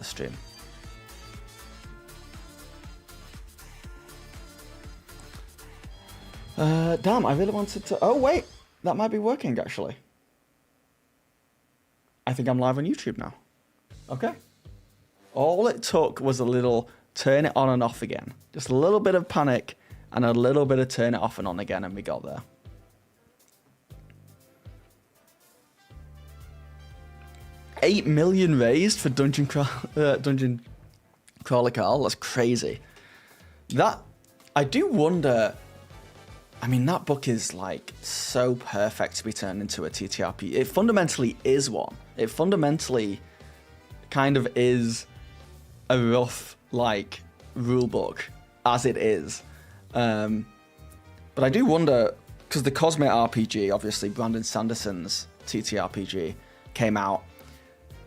stream. Damn, I really wanted to... Oh, wait. That might be working, actually. I think I'm live on YouTube now. Okay. All it took was a little turn it on and off again. Just a little bit of panic and a little bit of turn it off and on again, and we got there. $8 million raised for Dungeon Crawler Carl. That's crazy. That... I do wonder... I mean, that book is, like, so perfect to be turned into a TTRPG. It fundamentally is one. It fundamentally kind of is a rough, like, rule book, as it is. But I do wonder, because the Cosmic RPG, obviously, Brandon Sanderson's TTRPG, came out,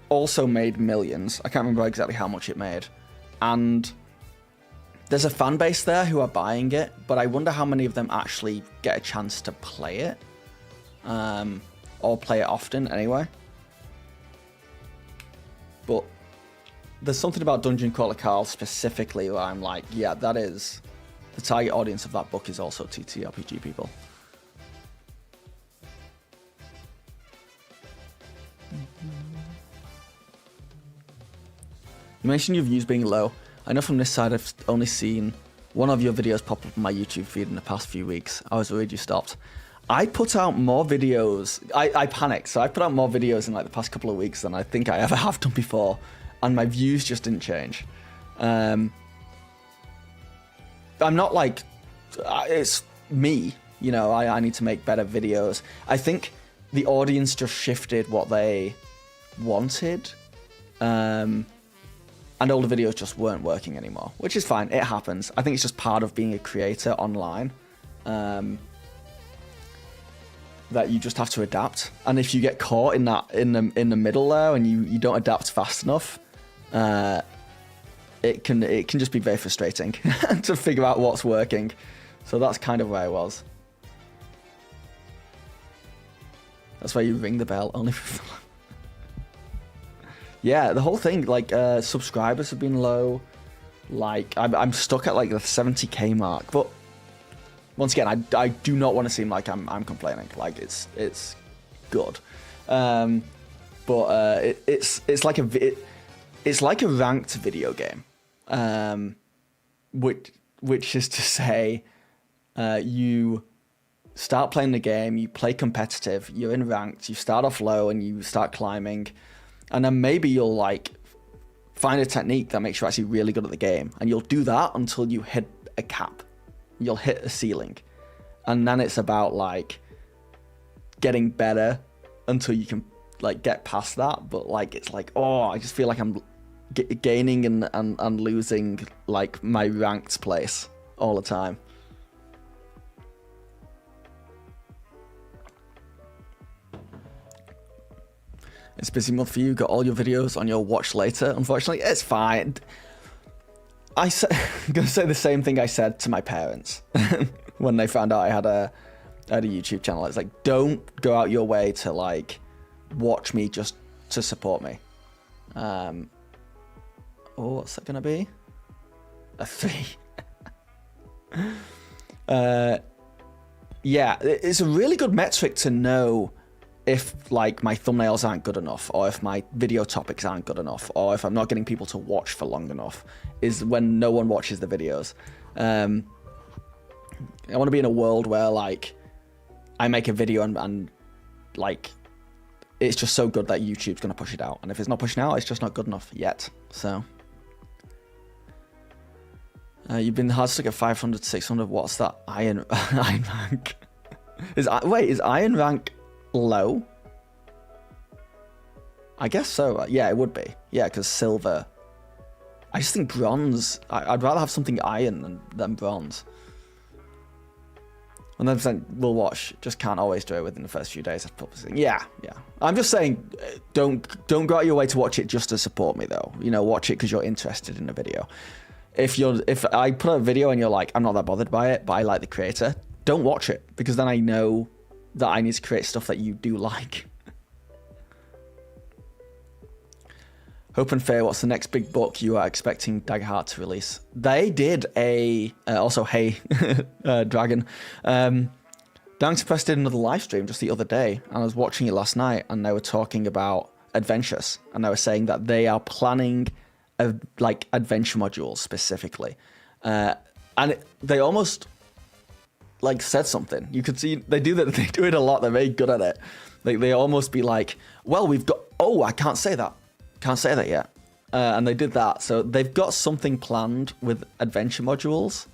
also made millions. I can't remember exactly how much it made. And... there's a fan base there who are buying it, but I wonder how many of them actually get a chance to play it. Or play it often, anyway. But there's something about Dungeon Crawler Carl specifically where I'm like, yeah, that is... the target audience of that book is also TTRPG people. You mentioned your views being low. I know from this side I've only seen one of your videos pop up on my YouTube feed in the past few weeks. I was worried you stopped. I put out more videos. I panicked, so I put out more videos in like the past couple of weeks than I think I ever have done before, and my views just didn't change. I'm not like... it's me, you know, I need to make better videos. I think the audience just shifted what they wanted. And all the videos just weren't working anymore, which is fine. It happens. I think it's just part of being a creator online, that you just have to adapt. And if you get caught in that in the middle there and you don't adapt fast enough, it can just be very frustrating to figure out what's working. So that's kind of where I was. That's why you ring the bell only for... Yeah, the whole thing, like, subscribers have been low. Like, I'm stuck at, like, the 70k mark. But, once again, I do not want to seem like I'm complaining. Like, it's good. It's like a ranked video game. Which is to say, you start playing the game, you play competitive, you're in ranked, you start off low and you start climbing. And then maybe you'll, like, find a technique that makes you actually really good at the game. And you'll do that until you hit a cap. You'll hit a ceiling. And then it's about, like, getting better until you can, like, get past that. But, like, it's like, oh, I just feel like I'm gaining and losing, like, my ranked place all the time. It's a busy month for you. Got all your videos on your watch later. Unfortunately, it's fine. I'm going to say the same thing I said to my parents when they found out I had a YouTube channel. It's like, don't go out your way to, like, watch me just to support me. Oh, what's that going to be? A 3. Yeah, it's a really good metric to know if, like, my thumbnails aren't good enough, or if my video topics aren't good enough, or if I'm not getting people to watch for long enough, is when no one watches the videos. I want to be in a world where, like, I make a video and like, it's just so good that YouTube's going to push it out. And if it's not pushing out, it's just not good enough yet. So, you've been hard stuck at 500, 600. What's that iron rank? Is iron rank low? I guess so. Yeah, it would be. Yeah, because silver. I just think bronze. I'd rather have something iron than bronze. 100% will watch. Just can't always do it within the first few days. Yeah. I'm just saying, don't go out your way to watch it just to support me, though. You know, watch it because you're interested in the video. If I put a video and you're like, I'm not that bothered by it, but I like the creator, don't watch it, because then I know that I need to create stuff that you do like. Hope and Fear, what's the next big book you are expecting Daggerheart to release? They did also, hey, Dragon. Dancing Press did another live stream just the other day, and I was watching it last night, and they were talking about adventures, and they were saying that they are planning adventure modules specifically. They almost said something. You could see they do that. They do it a lot. They're very good at it. They almost be like, well, we've got, I can't say that yet. And they did that. So they've got something planned with adventure modules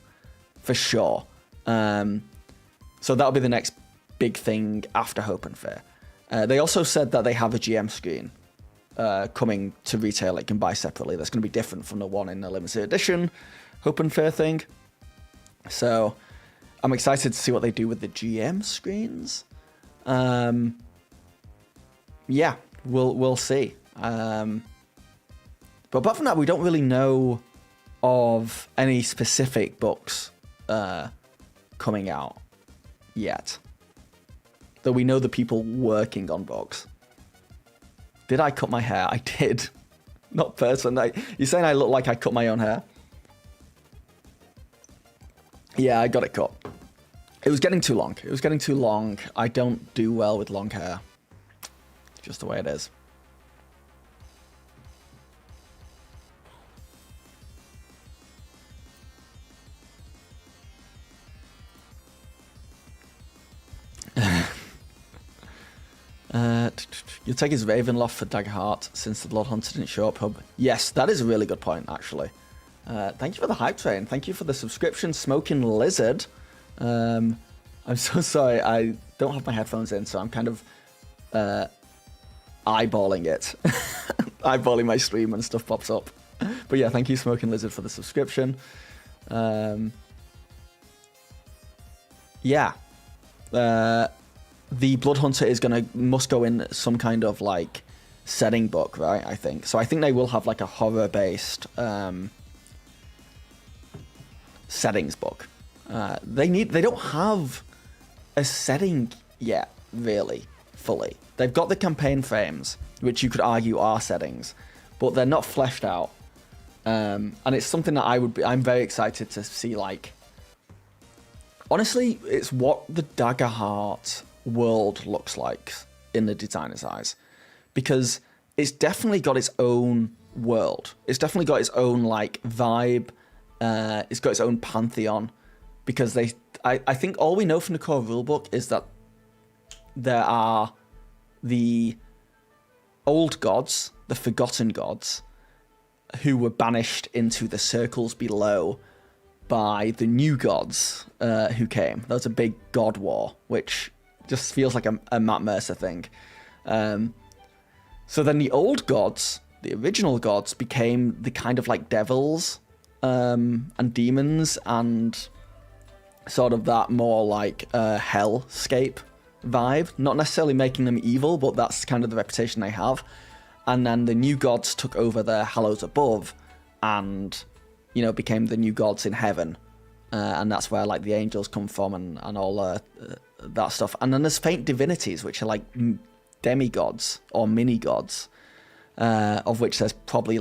for sure. So that'll be the next big thing after Hope and Fear. They also said that they have a GM screen coming to retail that you can buy separately. That's going to be different from the one in the limited edition Hope and Fear thing. So I'm excited to see what they do with the GM screens. Yeah, we'll see. But apart from that, we don't really know of any specific books coming out yet. Though we know the people working on books. Did I cut my hair? I did. Not personally. You're saying I look like I cut my own hair? Yeah, I got it cut. It was getting too long. I don't do well with long hair. Just the way it is. You'll take his Ravenloft for Daggerheart since the Bloodhunter didn't show up hub. Yes, that is a really good point, actually. Thank you for the hype train. Thank you for the subscription, Smoking Lizard. I'm so sorry. I don't have my headphones in, so I'm kind of eyeballing it. Eyeballing my stream when stuff pops up. But yeah, thank you, Smoking Lizard, for the subscription. Yeah. The Bloodhunter must go in some kind of setting book, right? I think so. I think they will have a horror-based settings book. They don't have a setting yet, really, fully. They've got the campaign frames, which you could argue are settings, but they're not fleshed out. And it's something that I'm very excited to see. Honestly, it's what the Daggerheart world looks like in the designer's eyes, because it's definitely got its own world. It's definitely got its own vibe. It's got its own pantheon, because I think all we know from the core rulebook is that there are the old gods, the forgotten gods, who were banished into the circles below by the new gods who came. There was a big god war, which just feels like a Matt Mercer thing. So then the old gods, the original gods, became the kind of devils and demons and sort of that more hellscape vibe. Not necessarily making them evil, but that's kind of the reputation they have. And then the new gods took over the Hallows Above and, became the new gods in heaven. And that's where the angels come from and all that stuff. And then there's faint divinities, which are demigods or mini-gods, of which there's probably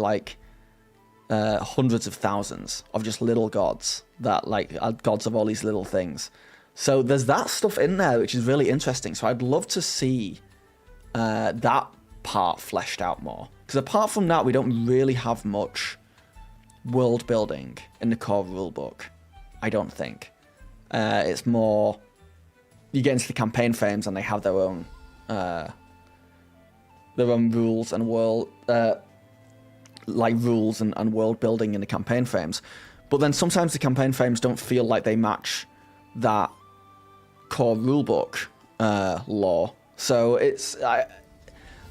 hundreds of thousands of just little gods that are gods of all these little things. So there's that stuff in there, which is really interesting. So I'd love to see that part fleshed out more. Because apart from that, we don't really have much world building in the core rulebook, I don't think. It's more, you get into the campaign frames and they have their own rules and world, rules and world building in the campaign frames. But then sometimes the campaign frames don't feel like they match that core rulebook lore. So it's,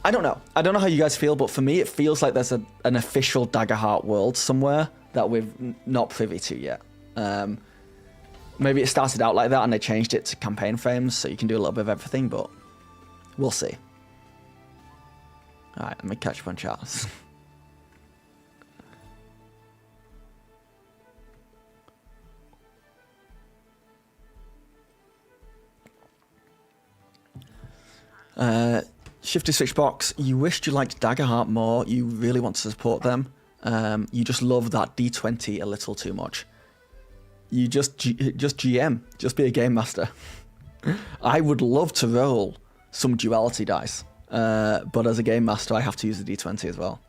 I don't know. I don't know how you guys feel, but for me, it feels like there's an official Daggerheart world somewhere that we're not privy to yet. Maybe it started out like that and they changed it to campaign frames so you can do a little bit of everything, but we'll see. Alright, let me catch up on chat. Shifty Switchbox, you wished you liked Daggerheart more. You really want to support them. You just love that D20 a little too much. You just GM, just be a game master. I would love to roll some duality dice, but as a game master, I have to use the D20 as well.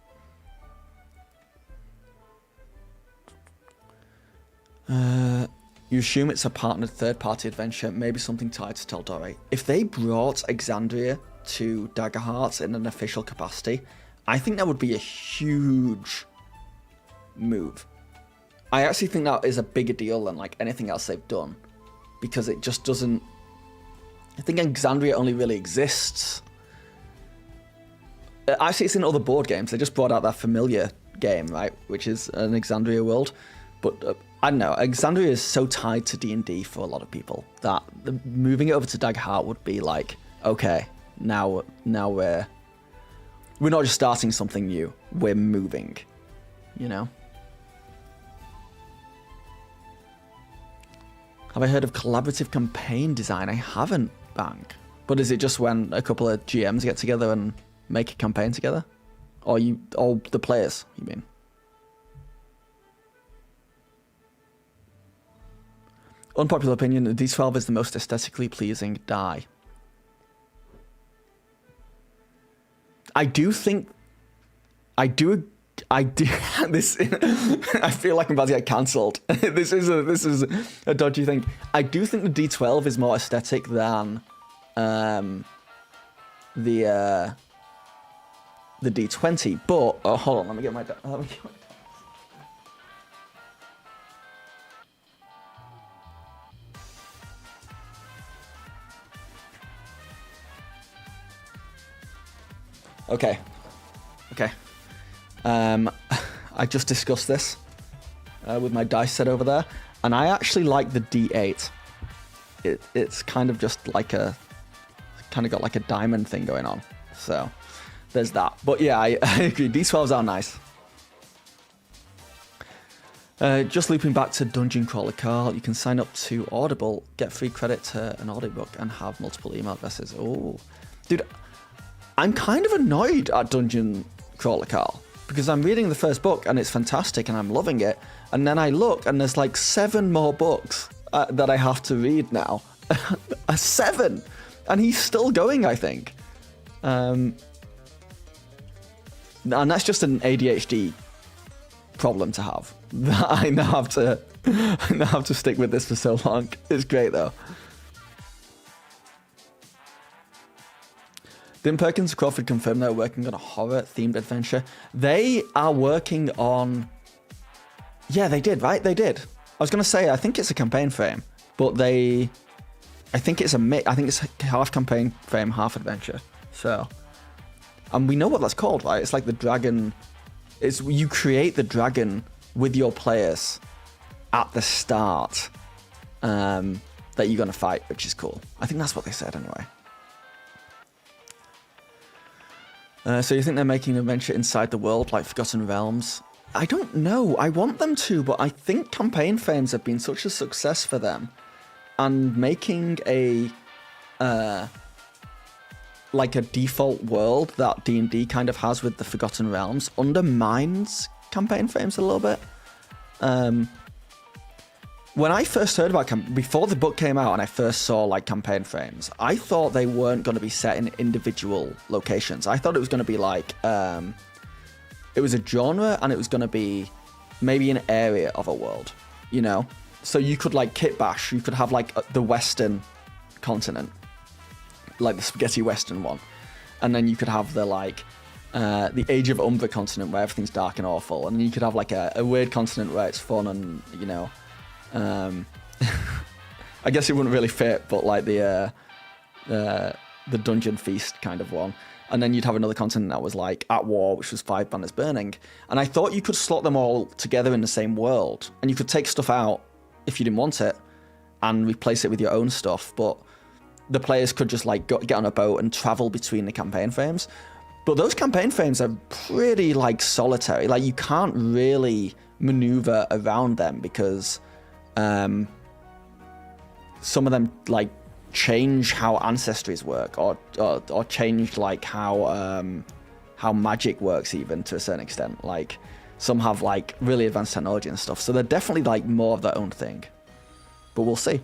You assume it's a partnered third-party adventure, maybe something tied to Teldore. If they brought Exandria to Daggerheart in an official capacity, I think that would be a huge move. I actually think that is a bigger deal than like anything else they've done, because it just doesn't. I think Exandria only really exists. Actually, it's in other board games. They just brought out that familiar game, right, which is an Exandria world. But I don't know. Exandria is so tied to D&D for a lot of people that moving it over to Daggerheart would be like, okay, now we're not just starting something new. We're moving, you know. Have I heard of collaborative campaign design? I haven't, Bank. But is it just when a couple of GMs get together and make a campaign together? Or the players, you mean? Unpopular opinion, the D12 is the most aesthetically pleasing die. I do this, I feel like I'm about to get cancelled. This is a dodgy thing. I do think the D12 is more aesthetic than the D20, but hold on, let me get my Okay. I just discussed this with my dice set over there, and I actually like the D8. It's kind of just like got like a diamond thing going on. So there's that. But yeah, I agree. D12s are nice. Just looping back to Dungeon Crawler Carl, you can sign up to Audible, get free credit to an audiobook, and have multiple email addresses. Oh, dude, I'm kind of annoyed at Dungeon Crawler Carl because I'm reading the first book and it's fantastic and I'm loving it, and then I look and there's like 7 more books that I have to read now. 7, and he's still going, I think. And that's just an ADHD problem to have. I now have to stick with this for so long. It's great though. Didn't Perkins and Crawford confirm they're working on a horror-themed adventure? They are working on... Yeah, they did, right? They did. I was going to say, I think it's a campaign frame, but I think it's I think it's half campaign frame, half adventure. So... And we know what that's called, right? It's like the dragon... You create the dragon with your players at the start that you're going to fight, which is cool. I think that's what they said anyway. So you think they're making an adventure inside the world like Forgotten Realms? I don't know. I want them to, but I think campaign frames have been such a success for them, and making a like a default world that D&D kind of has with the Forgotten Realms undermines campaign frames a little bit. When I first heard about before the book came out and I first saw like campaign frames, I thought they weren't going to be set in individual locations. I thought it was going to be like it was a genre and it was going to be maybe an area of a world, you know? So you could like kit bash, you could have like the Western continent, like the spaghetti Western one, and then you could have the like the Age of Umbra continent where everything's dark and awful, and then you could have like a weird continent where it's fun and, you know, I guess it wouldn't really fit, but like the Dungeon Feast kind of one. And then you'd have another continent that was like at war, which was 5 banners burning. And I thought you could slot them all together in the same world, and you could take stuff out if you didn't want it and replace it with your own stuff. But the players could just like get on a boat and travel between the campaign frames. But those campaign frames are pretty like solitary. Like you can't really maneuver around them because some of them like change how ancestries work, or change like how magic works even to a certain extent. Like some have like really advanced technology and stuff, so they're definitely like more of their own thing. But we'll see.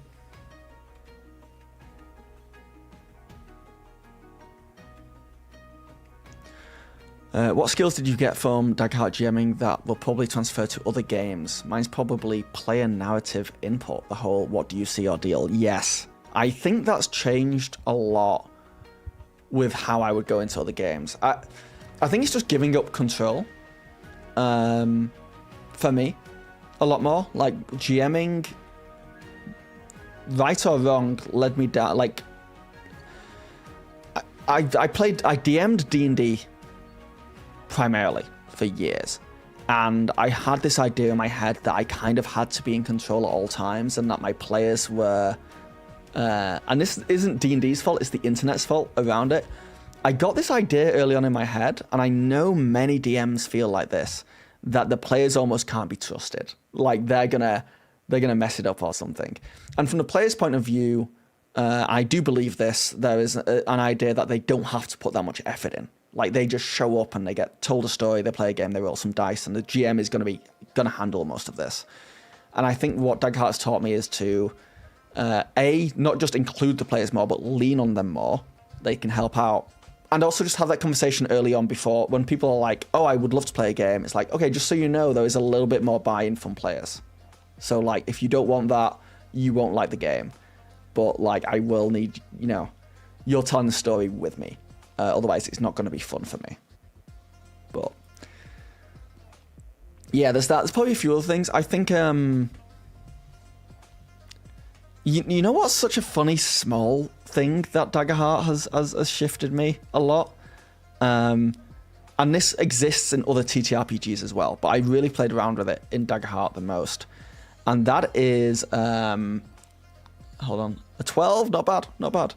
What skills did you get from Daggerheart GMing that will probably transfer to other games? Mine's probably player narrative input, the whole what do you see ordeal. Yes, I think that's changed a lot with how I would go into other games. I think it's just giving up control for me a lot more. Like GMing, right or wrong, led me down. Like I DM'd D&D primarily for years, and I had this idea in my head that I kind of had to be in control at all times, and that my players were and this isn't D&D's fault, it's the internet's fault around it. I got this idea early on in my head, and I know many DMs feel like this, that the players almost can't be trusted. Like they're gonna mess it up or something. And from the player's point of view, I do believe this. There is an idea that they don't have to put that much effort in. Like they just show up and they get told a story, they play a game, they roll some dice, and the GM is gonna handle most of this. And I think what Daggerheart's taught me is to not just include the players more, but lean on them more. They can help out, and also just have that conversation early on before, when people are like, "Oh, I would love to play a game." It's like, okay, just so you know, there is a little bit more buy-in from players. So like, if you don't want that, you won't like the game. But like, I will need, you're telling the story with me. Otherwise, it's not going to be fun for me. But yeah, there's that. There's probably a few other things. I think, you know what's such a funny small thing that Daggerheart has shifted me a lot? And this exists in other TTRPGs as well, but I really played around with it in Daggerheart the most. And that is, hold on, a 12, not bad, not bad.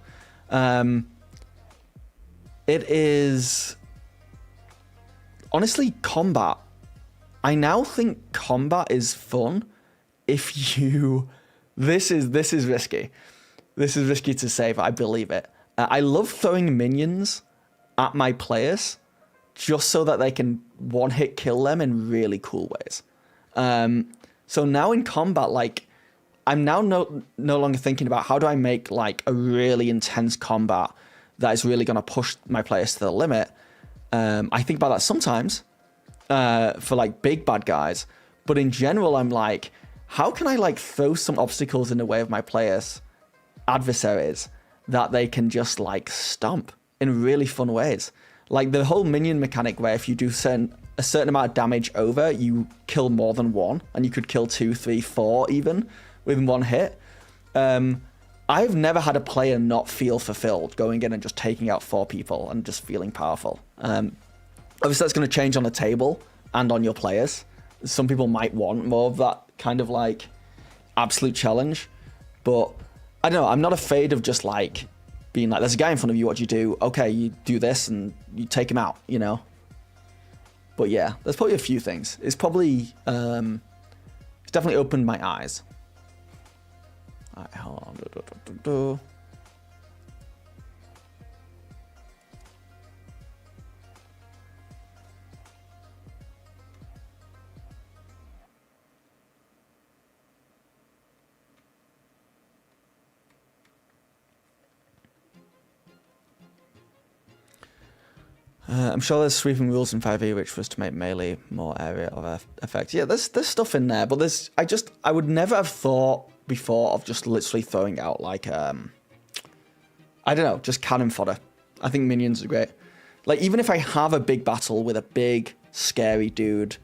It is honestly combat. I now think combat is fun if you. This is risky. This is risky to say, but I believe it. I love throwing minions at my players just so that they can one-hit kill them in really cool ways. So now in combat, like, I'm now no longer thinking about how do I make like a really intense combat that is really going to push my players to the limit. I think about that sometimes for like big bad guys, but in general, I'm like, how can I like throw some obstacles in the way of my players' adversaries that they can just like stomp in really fun ways? Like the whole minion mechanic where if you do a certain amount of damage over, you kill more than one, and you could kill 2, 3, 4 even with one hit. I've never had a player not feel fulfilled going in and just taking out 4 people and just feeling powerful. Obviously that's going to change on the table and on your players. Some people might want more of that kind of like absolute challenge, but I don't know, I'm not afraid of just like being like, there's a guy in front of you, what do you do? Okay, you do this and you take him out, But yeah, there's probably a few things. It's probably, it's definitely opened my eyes. All right, hold on. I'm sure there's sweeping rules in 5e, which was to make melee more area of effect. Yeah, there's stuff in there, but I would never have thought before of just literally throwing out like, I don't know, just cannon fodder. I think minions are great. Like, even if I have a big battle with a big, scary dude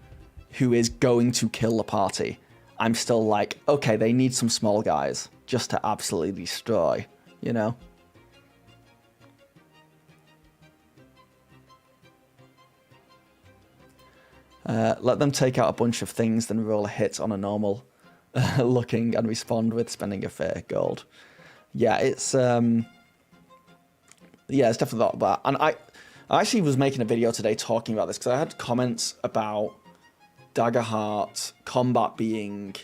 who is going to kill the party, I'm still like, okay, they need some small guys just to absolutely destroy, Let them take out a bunch of things, then roll a hit on a normal looking and respond with spending a fair gold. Yeah, it's definitely that. And I actually was making a video today talking about this because I had comments about Daggerheart combat being.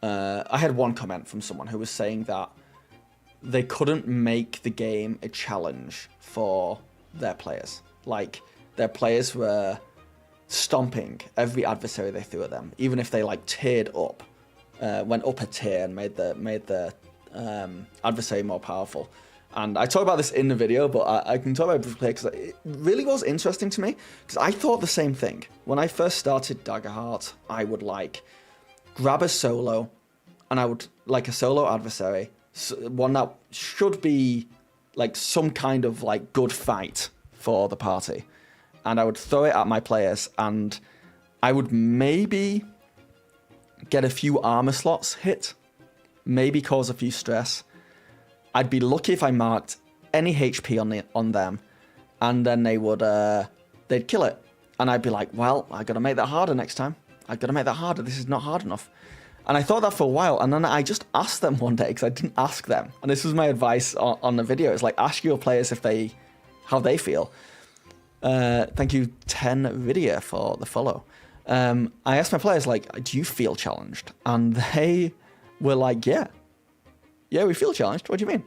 I had one comment from someone who was saying that they couldn't make the game a challenge for their players. Like, their players were stomping every adversary they threw at them, even if they like tiered up, went up a tier and made the adversary more powerful. And I talk about this in the video, but I can talk about it briefly because it really was interesting to me, because I thought the same thing. When I first started Daggerheart, I would like grab a solo, and I would like a solo adversary, one that should be like some kind of like good fight for the party. And I would throw it at my players, and I would maybe get a few armor slots hit, maybe cause a few stress. I'd be lucky if I marked any HP on them, and then they'd kill it. And I'd be like, well, I gotta make that harder next time. I gotta make that harder. This is not hard enough. And I thought that for a while, and then I just asked them one day, because I didn't ask them. And this was my advice on the video. It's like, ask your players how they feel. Thank you, 10 Video, for the follow. I asked my players, like, do you feel challenged? And they were like, yeah, we feel challenged. What do you mean?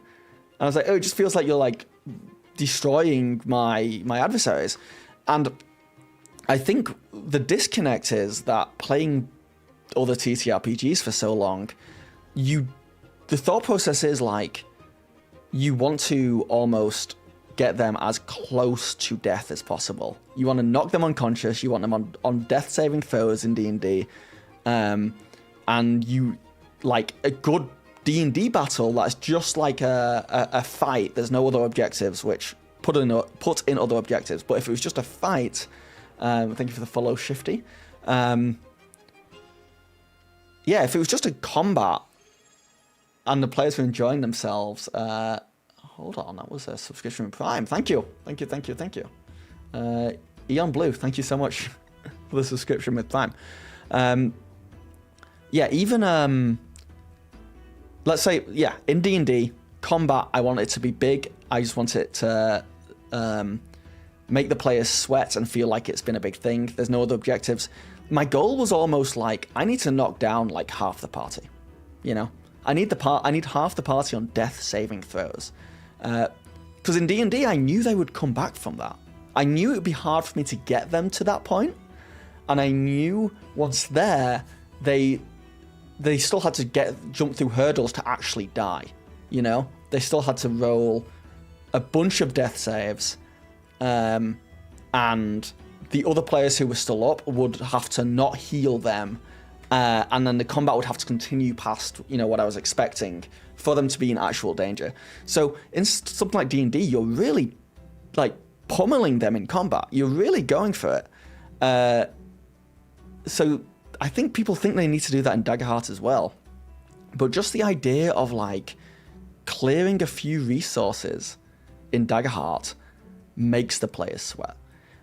And I was like, oh, it just feels like you're like destroying my adversaries. And I think the disconnect is that playing other TTRPGs for so long, the thought process is like, you want to almost get them as close to death as possible. You want to knock them unconscious. You want them on death-saving throws in D&D. And you like a good D&D battle that's just like a fight. There's no other objectives, which put in other objectives. But if it was just a fight, thank you for the follow, Shifty. Yeah, if it was just a combat and the players were enjoying themselves, hold on, that was a subscription with Prime. Thank you. Eon Blue, thank you so much for the subscription with Prime. Yeah, even, let's say, yeah, in D&D, combat, I want it to be big. I just want it to make the players sweat and feel like it's been a big thing. There's no other objectives. My goal was almost like, I need to knock down like half the party, you know? I need half the party on death saving throws. Because in D&D, I knew they would come back from that. I knew it would be hard for me to get them to that point. And I knew once there, they still had to jump through hurdles to actually die, you know? They still had to roll a bunch of death saves, and the other players who were still up would have to not heal them, and then the combat would have to continue past, you know, what I was expecting for them to be in actual danger. So in something like D&D, you're really like pummeling them in combat. You're really going for it. So I think people think they need to do that in Daggerheart as well. But just the idea of like clearing a few resources in Daggerheart makes the players sweat.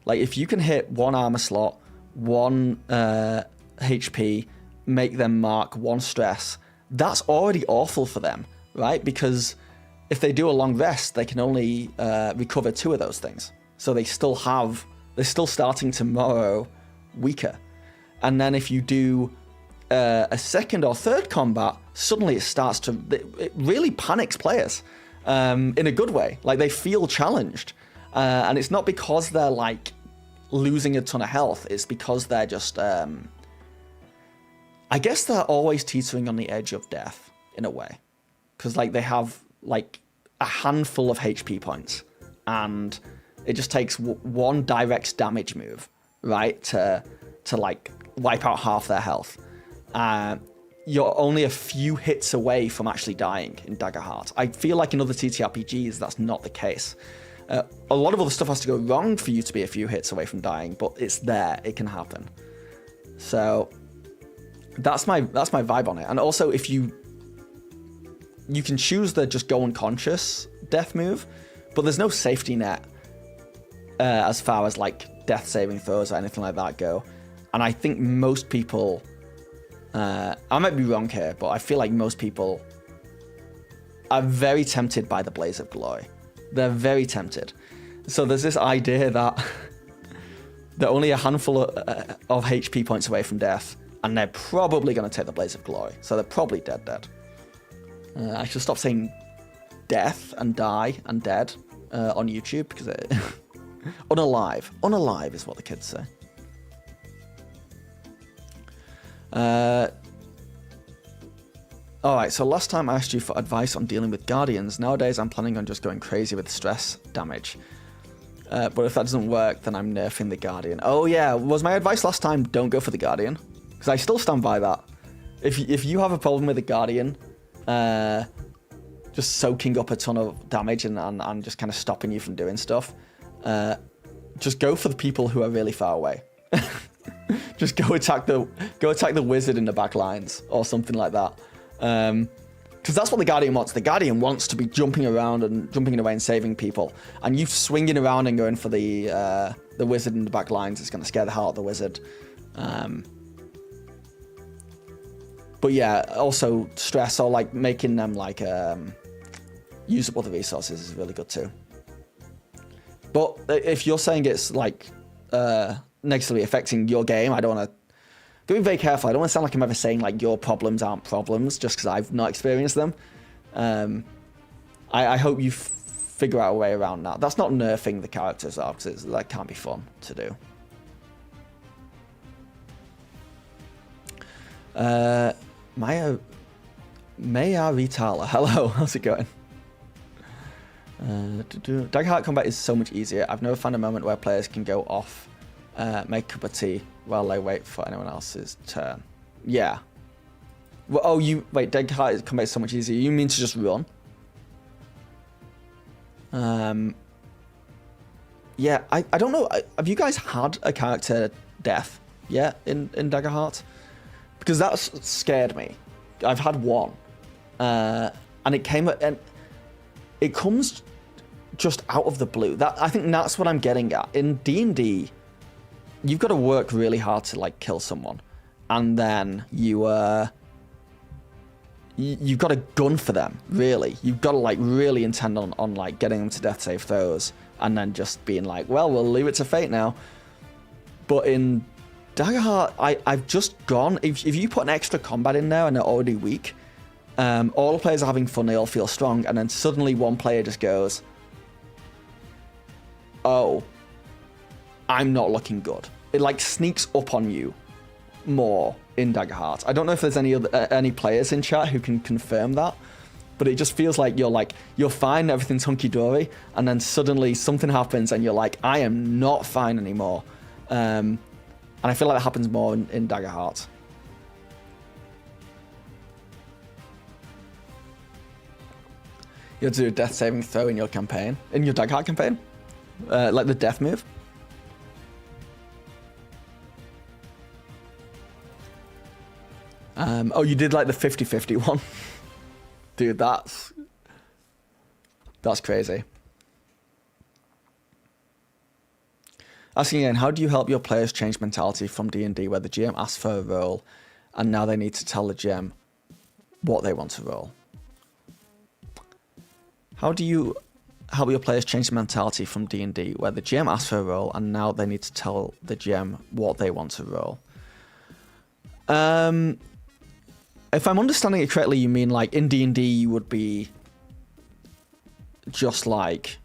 Like, if you can hit one armor slot, one HP, make them mark one stress, that's already awful for them, right? Because if they do a long rest, they can only recover 2 of those things. So they're still starting tomorrow weaker. And then if you do a second or third combat, suddenly it really panics players in a good way. Like, they feel challenged. And it's not because they're like losing a ton of health. It's because they're just, I guess they're always teetering on the edge of death in a way. Because like they have like a handful of HP points, and it just takes one direct damage move, right, to like wipe out half their health. You're only a few hits away from actually dying in Daggerheart. I feel like in other TTRPGs that's not the case. A lot of other stuff has to go wrong for you to be a few hits away from dying, but it's there. It can happen. So that's my vibe on it. And also, if you can choose the just go unconscious death move, but there's no safety net as far as like death saving throws or anything like that go. And I think most people, I might be wrong here, but I feel like most people are very tempted by the Blaze of Glory. They're very tempted. So there's this idea that they're only a handful of HP points away from death, and they're probably going to take the Blaze of Glory. So they're probably dead. I should stop saying death and die and dead on YouTube because it unalive is what the kids say. Alright, so last time I asked you for advice on dealing with Guardians. Nowadays I'm planning on just going crazy with stress damage. But if that doesn't work, then I'm nerfing the Guardian. Oh yeah, was my advice last time don't go for the Guardian? Because I still stand by that. If you have a problem with the Guardian, just soaking up a ton of damage and just kind of stopping you from doing stuff, just go for the people who are really far away. Just go attack the wizard in the back lines or something like that. Because that's what the Guardian wants. The Guardian wants to be jumping around and jumping away and saving people. And you swinging around and going for the wizard in the back lines is going to scare the heart of the wizard. But yeah, also stress or like making them like use up other resources is really good too. But if you're saying it's like negatively affecting your game, I don't want to. Be very careful. I don't want to sound like I'm ever saying like your problems aren't problems just because I've not experienced them. I hope you figure out a way around that. That's not nerfing the characters though, because that can't be fun to do. Maya Vitala, hello, how's it going? Daggerheart combat is so much easier. I've never found a moment where players can go off, make a cup of tea while they wait for anyone else's turn. Yeah. Well, oh, Daggerheart combat is so much easier. You mean to just run? Yeah, I don't know. Have you guys had a character death yet in Daggerheart? Because that scared me. I've had one, and it comes just out of the blue. I think that's what I'm getting at. In D&D, you've got to work really hard to like kill someone, and then you've got to gun for them. Really, you've got to like really intend on like getting them to death save throws, and then just being like, well, we'll leave it to fate now. But in Daggerheart, I've just gone. If you put an extra combat in there and they're already weak, all the players are having fun. They all feel strong, and then suddenly one player just goes, "Oh, I'm not looking good." It like sneaks up on you more in Daggerheart. I don't know if there's any players in chat who can confirm that, but it just feels like you're fine, everything's hunky dory, and then suddenly something happens and you're like, I am not fine anymore. And I feel like that happens more in Daggerheart. You have to do a death saving throw in your campaign, in your Daggerheart campaign, like the death move. Oh, you did like the 50-50 one. Dude, that's crazy. Asking again, how do you help your players change mentality from D&D where the GM asks for a roll and now they need to tell the GM what they want to roll? How do you help your players change the mentality from D&D where the GM asks for a roll and now they need to tell the GM what they want to roll? If I'm understanding it correctly, you mean like in D&D you would be just like,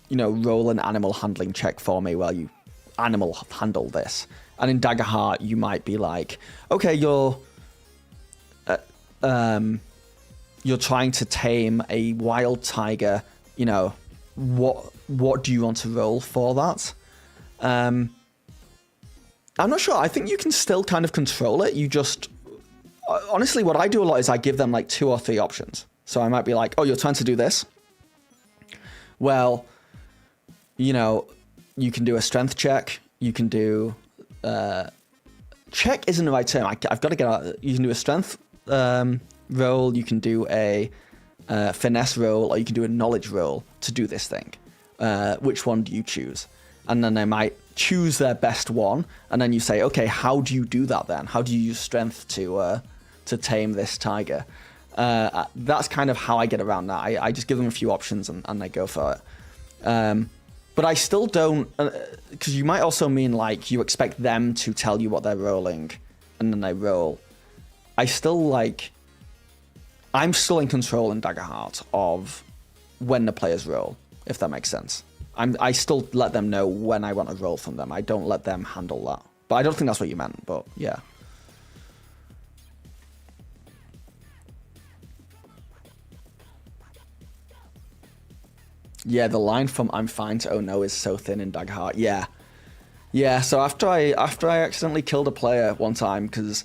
you know, roll an animal handling check for me while you animal handle this. And in Daggerheart, you might be like, okay, you're trying to tame a wild tiger. You know, what do you want to roll for that? I'm not sure. I think you can still kind of control it. You just, honestly, what I do a lot is I give them like 2 or 3 options. So I might be like, oh, you're trying to do this? Well, you know, you can do a strength check. You can do... check isn't the right term. I've got to get out. You can do a strength roll. You can do a finesse roll, or you can do a knowledge roll to do this thing. Which one do you choose? And then they might choose their best one, and then you say, okay, how do you do that then? How do you use strength to tame this tiger? That's kind of how I get around that. I just give them a few options and they go for it. But I still don't, because you might also mean like you expect them to tell you what they're rolling and then they roll. I still like, I'm still in control in Daggerheart of when the players roll, if that makes sense. I still let them know when I want to roll from them. I don't let them handle that. But I don't think that's what you meant, but yeah. Yeah, the line from "I'm fine" to "oh no" is so thin in Daggerheart. Yeah. Yeah, so after I accidentally killed a player one time because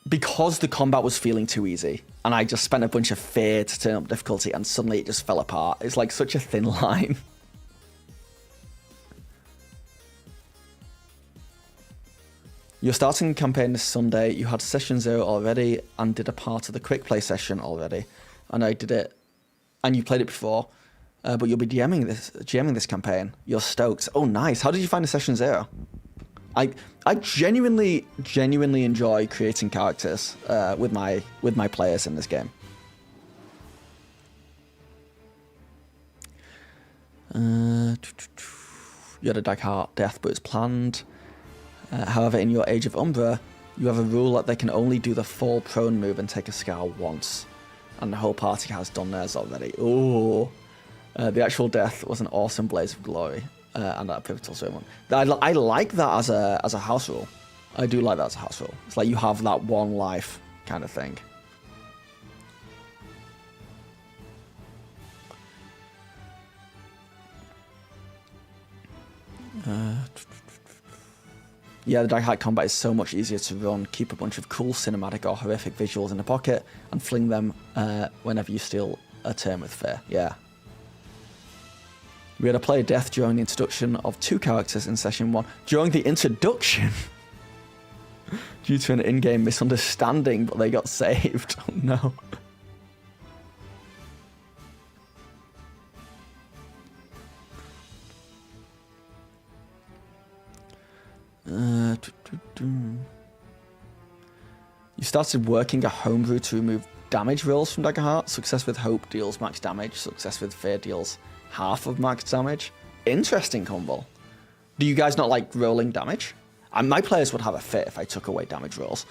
the combat was feeling too easy, and I just spent a bunch of fear to turn up difficulty, and suddenly it just fell apart. It's like such a thin line. You're starting the campaign this Sunday. You had session 0 already and did a part of the quick play session already. And I did it, and you played it before, but you'll be GMing this campaign. You're stoked. Oh, nice. How did you find the session 0? I genuinely enjoy creating characters with my players in this game. You had a Daggerheart death, but it's planned. However, in your Age of Umbra, you have a rule that they can only do the fall prone move and take a scar once. And the whole party has done theirs already. Ooh. The actual death was an awesome blaze of glory. And that pivotal ceremony. I like that as a house rule. I do like that as a house rule. It's like you have that one life kind of thing. Yeah, the Daggerheart combat is so much easier to run. Keep a bunch of cool cinematic or horrific visuals in the pocket and fling them whenever you steal a turn with fear. Yeah. We had a player death during the introduction of 2 characters in session 1. During the introduction? Due to an in-game misunderstanding, but they got saved. Oh no. You started working a homebrew to remove damage rolls from Daggerheart. Success with hope deals max damage. Success with fear deals half of max damage. Interesting combo. Do you guys not like rolling damage? And my players would have a fit if I took away damage rolls.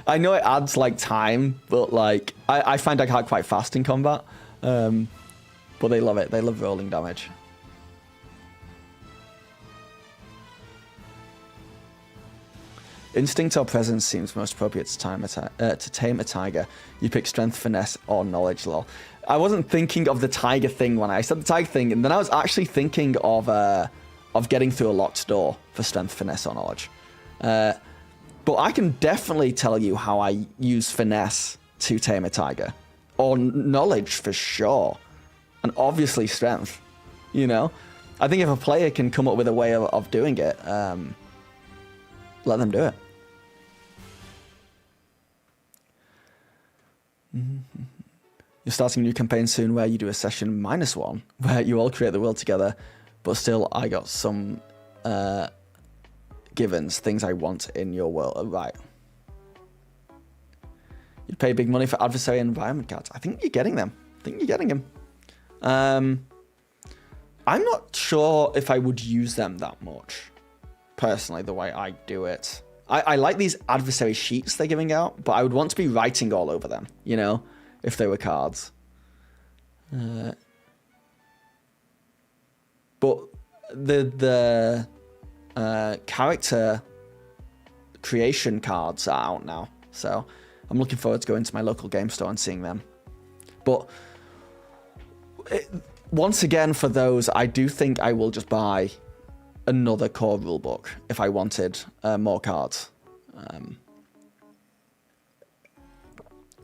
I know it adds like time, but like I find Daggerheart quite fast in combat. But they love it. They love rolling damage. Instinct or presence seems most appropriate to tame a tiger. You pick strength, finesse, or knowledge. Lol. I wasn't thinking of the tiger thing when I said the tiger thing, and then I was actually thinking of getting through a locked door for strength, finesse, or knowledge. But I can definitely tell you how I use finesse to tame a tiger, or knowledge for sure, and obviously strength. You know, I think if a player can come up with a way of doing it, let them do it. You're starting a new campaign soon where you do a session -1, where you all create the world together, but still I got some givens, things I want in your world. Oh, right. You'd pay big money for adversary and environment cards. I think you're getting them. I'm not sure if I would use them that much. Personally, the way I do it. I like these adversary sheets they're giving out, but I would want to be writing all over them, you know, if they were cards. But the character creation cards are out now, so I'm looking forward to going to my local game store and seeing them. But once again, for those, I do think I will just buy another core rulebook if I wanted more cards.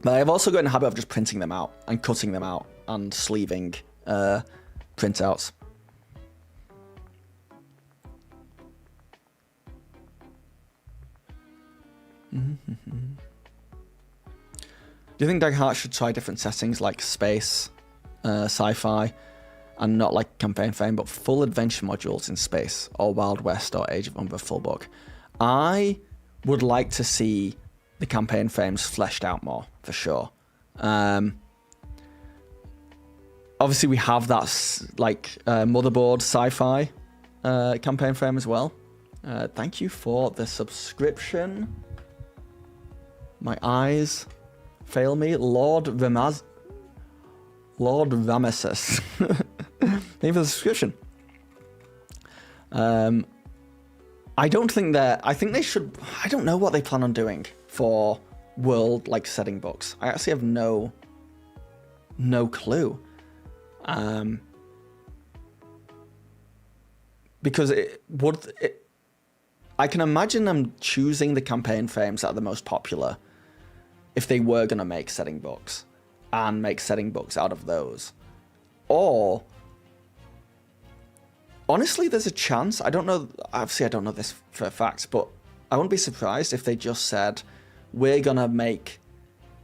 But I've also got in the habit of just printing them out and cutting them out and sleeving printouts. Do you think Daggerheart should try different settings like space, sci-fi, and not like campaign frame, but full adventure modules in space, or Wild West, or Age of Umbra full book? I would like to see the campaign frames fleshed out more, for sure. Obviously, we have that like motherboard sci-fi campaign frame as well. Thank you for the subscription. My eyes fail me. Lord Rameses. Thank you for the subscription. I don't think I think they should. I don't know what they plan on doing for world like setting books. I actually have no clue. Because I can imagine them choosing the campaign frames that are the most popular if they were going to make setting books and make setting books out of those. Or, honestly, there's a chance, I don't know, obviously I don't know this for a fact, but I wouldn't be surprised if they just said, we're going to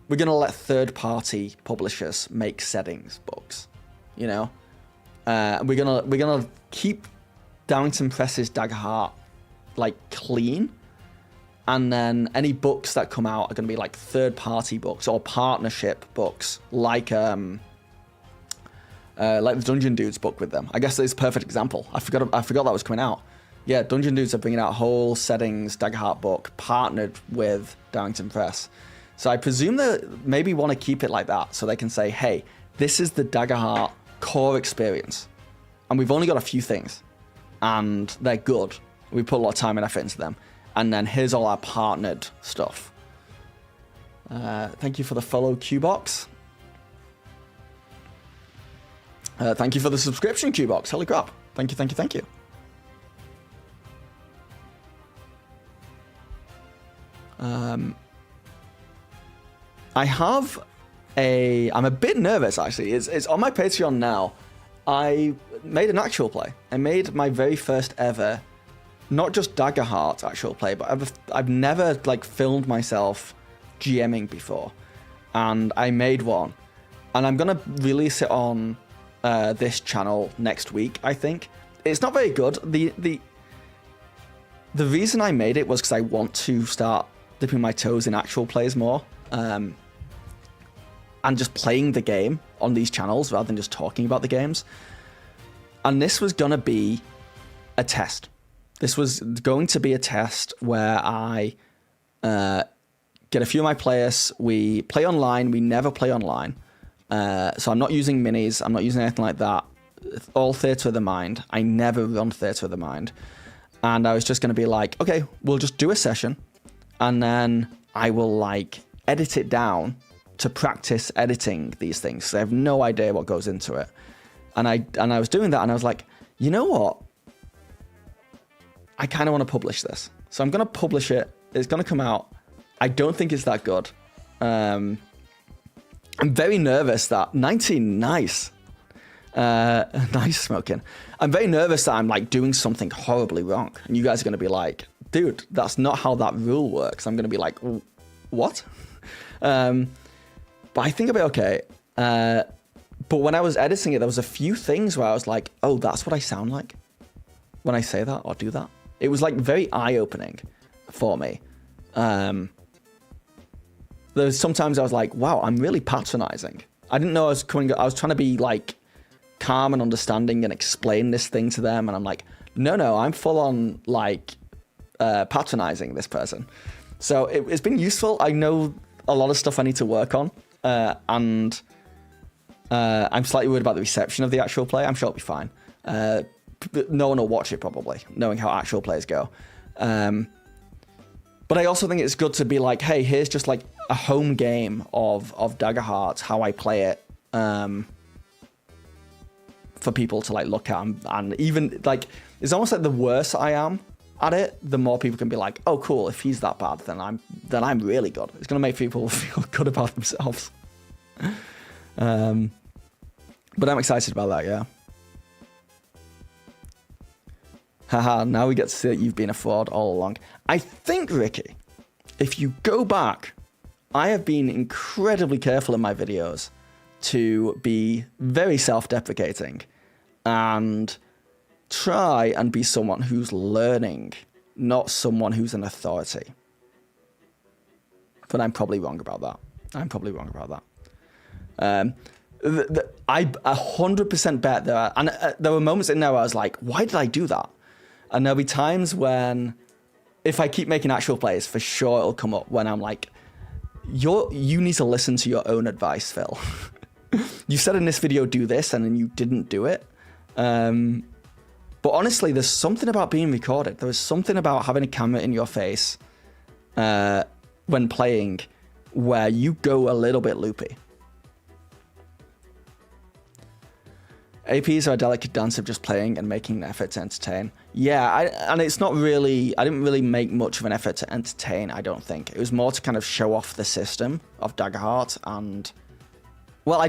let third-party publishers make settings books, you know? We're gonna keep Darrington Press's Daggerheart like clean, and then any books that come out are going to be like third-party books or partnership books, like the Dungeon Dudes book with them. I guess it's a perfect example. I forgot that was coming out. Yeah, Dungeon Dudes are bringing out a whole settings Daggerheart book partnered with Darrington Press. So I presume they maybe want to keep it like that, so they can say, hey, this is the Daggerheart core experience, and we've only got a few things, and they're good. We put a lot of time and effort into them. And then here's all our partnered stuff. Thank you for the follow, Qbox. Thank you for the subscription, Qbox. Holy crap. Thank you, thank you, thank you. I'm a bit nervous, actually. It's on my Patreon now. I made an actual play. I made my very first ever, not just Daggerheart actual play, but I've never like filmed myself GMing before, and I made one, and I'm gonna release it on this channel next week. I think it's not very good. The reason I made it was because I want to start dipping my toes in actual plays more, and just playing the game on these channels rather than just talking about the games. And this was gonna be a test. This was going to be a test where I get a few of my players. We play online. We never play online. So I'm not using minis. I'm not using anything like that. All Theatre of the Mind. I never run Theatre of the Mind. And I was just going to be like, okay, we'll just do a session, and then I will like edit it down to practice editing these things. So I have no idea what goes into it. And I was doing that, and I was like, you know what? I kind of want to publish this. So I'm going to publish it. It's going to come out. I don't think it's that good. I'm very nervous that 19, nice. Nice smoking. I'm very nervous that I'm like doing something horribly wrong. And you guys are going to be like, dude, that's not how that rule works. I'm going to be like, what? But I think I'll be okay. But when I was editing it, there was a few things where I was like, oh, that's what I sound like when I say that or do that. It was like very eye-opening for me. There's sometimes I was like, wow, I'm really patronizing. I didn't know I was trying to be like calm and understanding and explain this thing to them. And I'm like, no, I'm full on like patronizing this person. So it's been useful. I know a lot of stuff I need to work on. And I'm slightly worried about the reception of the actual play. I'm sure it'll be fine. No one will watch it probably, knowing how actual plays go. But I also think it's good to be like, hey, here's just like a home game of Daggerheart, how I play it, for people to like look at. And even like, it's almost like the worse I am at it, the more people can be like, oh, cool, if he's that bad, then I'm really good. It's going to make people feel good about themselves. But I'm excited about that, yeah. Haha, now we get to see that you've been a fraud all along. I think, Ricky, if you go back, I have been incredibly careful in my videos to be very self-deprecating and try and be someone who's learning, not someone who's an authority. But I'm probably wrong about that. I 100% bet there were moments in there where I was like, why did I do that? And there'll be times when, if I keep making actual plays, for sure it'll come up when I'm like, you need to listen to your own advice, Phil. You said in this video, do this, and then you didn't do it. But honestly, there's something about being recorded. There was something about having a camera in your face when playing where you go a little bit loopy. APs are a delicate dance of just playing and making an effort to entertain. Yeah, and it's not really... I didn't really make much of an effort to entertain, I don't think. It was more to kind of show off the system of Daggerheart, and... Well, I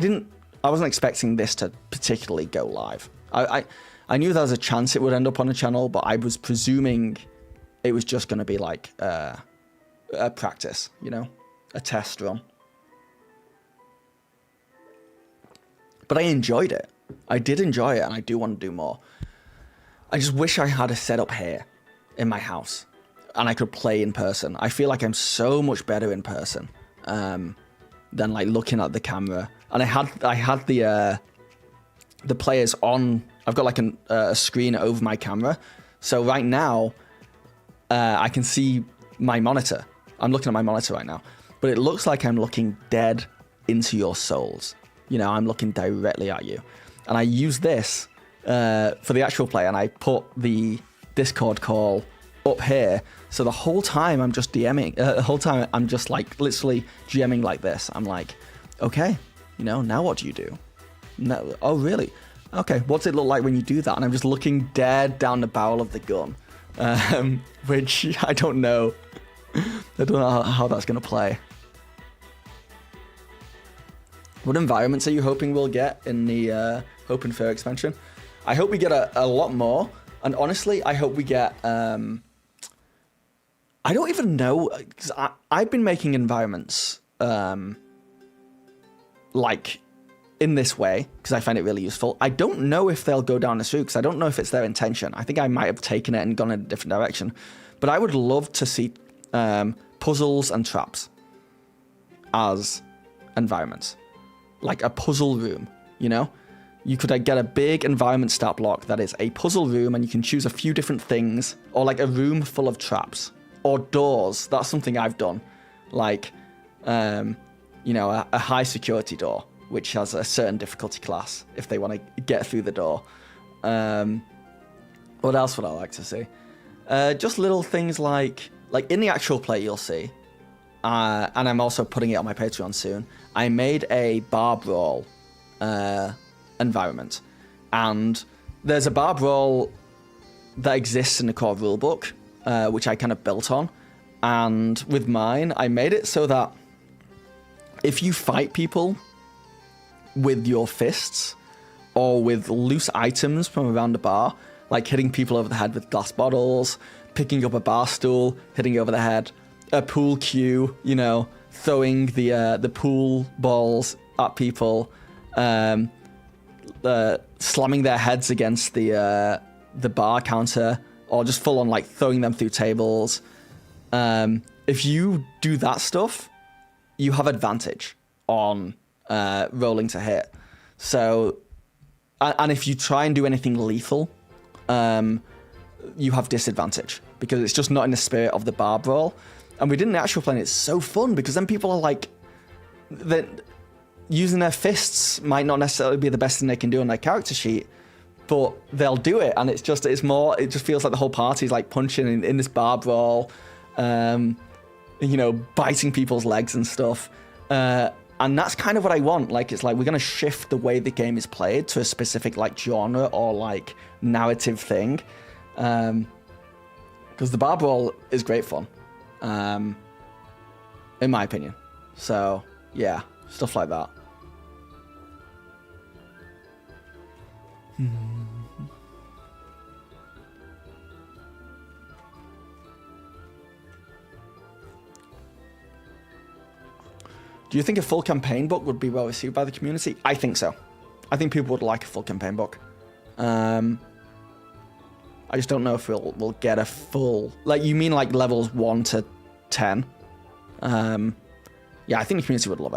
wasn't expecting this to particularly go live. I knew there was a chance it would end up on a channel, but I was presuming it was just going to be like a practice, you know? A test run. But I enjoyed it. I did enjoy it, and I do want to do more. I just wish I had a setup here in my house, and I could play in person. I feel like I'm so much better in person than like looking at the camera. And I had the players on. I've got like a screen over my camera, so right now I can see my monitor. I'm looking at my monitor right now, but it looks like I'm looking dead into your souls. You know, I'm looking directly at you. And I use this for the actual play, and I put the Discord call up here. So the whole time I'm just DMing, the whole time I'm just like literally GMing like this. I'm like, okay, you know, now what do you do? No, oh really? Okay, what's it look like when you do that? And I'm just looking dead down the barrel of the gun, which I don't know. I don't know how that's gonna play. What environments are you hoping we'll get in the Hope and Fear expansion? I hope we get a lot more. And honestly, I hope we get... I don't even know, because I've been making environments like in this way, because I find it really useful. I don't know if they'll go down this route, because I don't know if it's their intention. I think I might have taken it and gone in a different direction. But I would love to see puzzles and traps as environments. Like a puzzle room, you know? You could get a big environment stat block that is a puzzle room, and you can choose a few different things, or like a room full of traps, or doors. That's something I've done. Like, you know, a high security door, which has a certain difficulty class if they want to get through the door. What else would I like to see? Just little things like in the actual play you'll see, and I'm also putting it on my Patreon soon, I made a bar brawl environment. And there's a bar brawl that exists in the core rulebook, which I kind of built on. And with mine, I made it so that if you fight people with your fists or with loose items from around the bar, like hitting people over the head with glass bottles, picking up a bar stool, hitting over the head, a pool cue, you know, throwing the pool balls at people, slamming their heads against the bar counter, or just full on like throwing them through tables. If you do that stuff, you have advantage on rolling to hit. So, and if you try and do anything lethal, you have disadvantage because it's just not in the spirit of the bar brawl. And we did in the actual play, and it's so fun because then people are like, using their fists might not necessarily be the best thing they can do on their character sheet, but they'll do it, and it just feels like the whole party's like punching in this bar brawl, you know, biting people's legs and stuff. And that's kind of what I want. Like, it's like we're gonna shift the way the game is played to a specific like genre or like narrative thing, because the bar brawl is great fun, in my opinion. So yeah, stuff like that. Do you think a full campaign book would be well received by the community? I think so. I think people would like a full campaign book. I just don't know if we'll get a full... Like, you mean like levels 1 to 10? Yeah, I think the community would love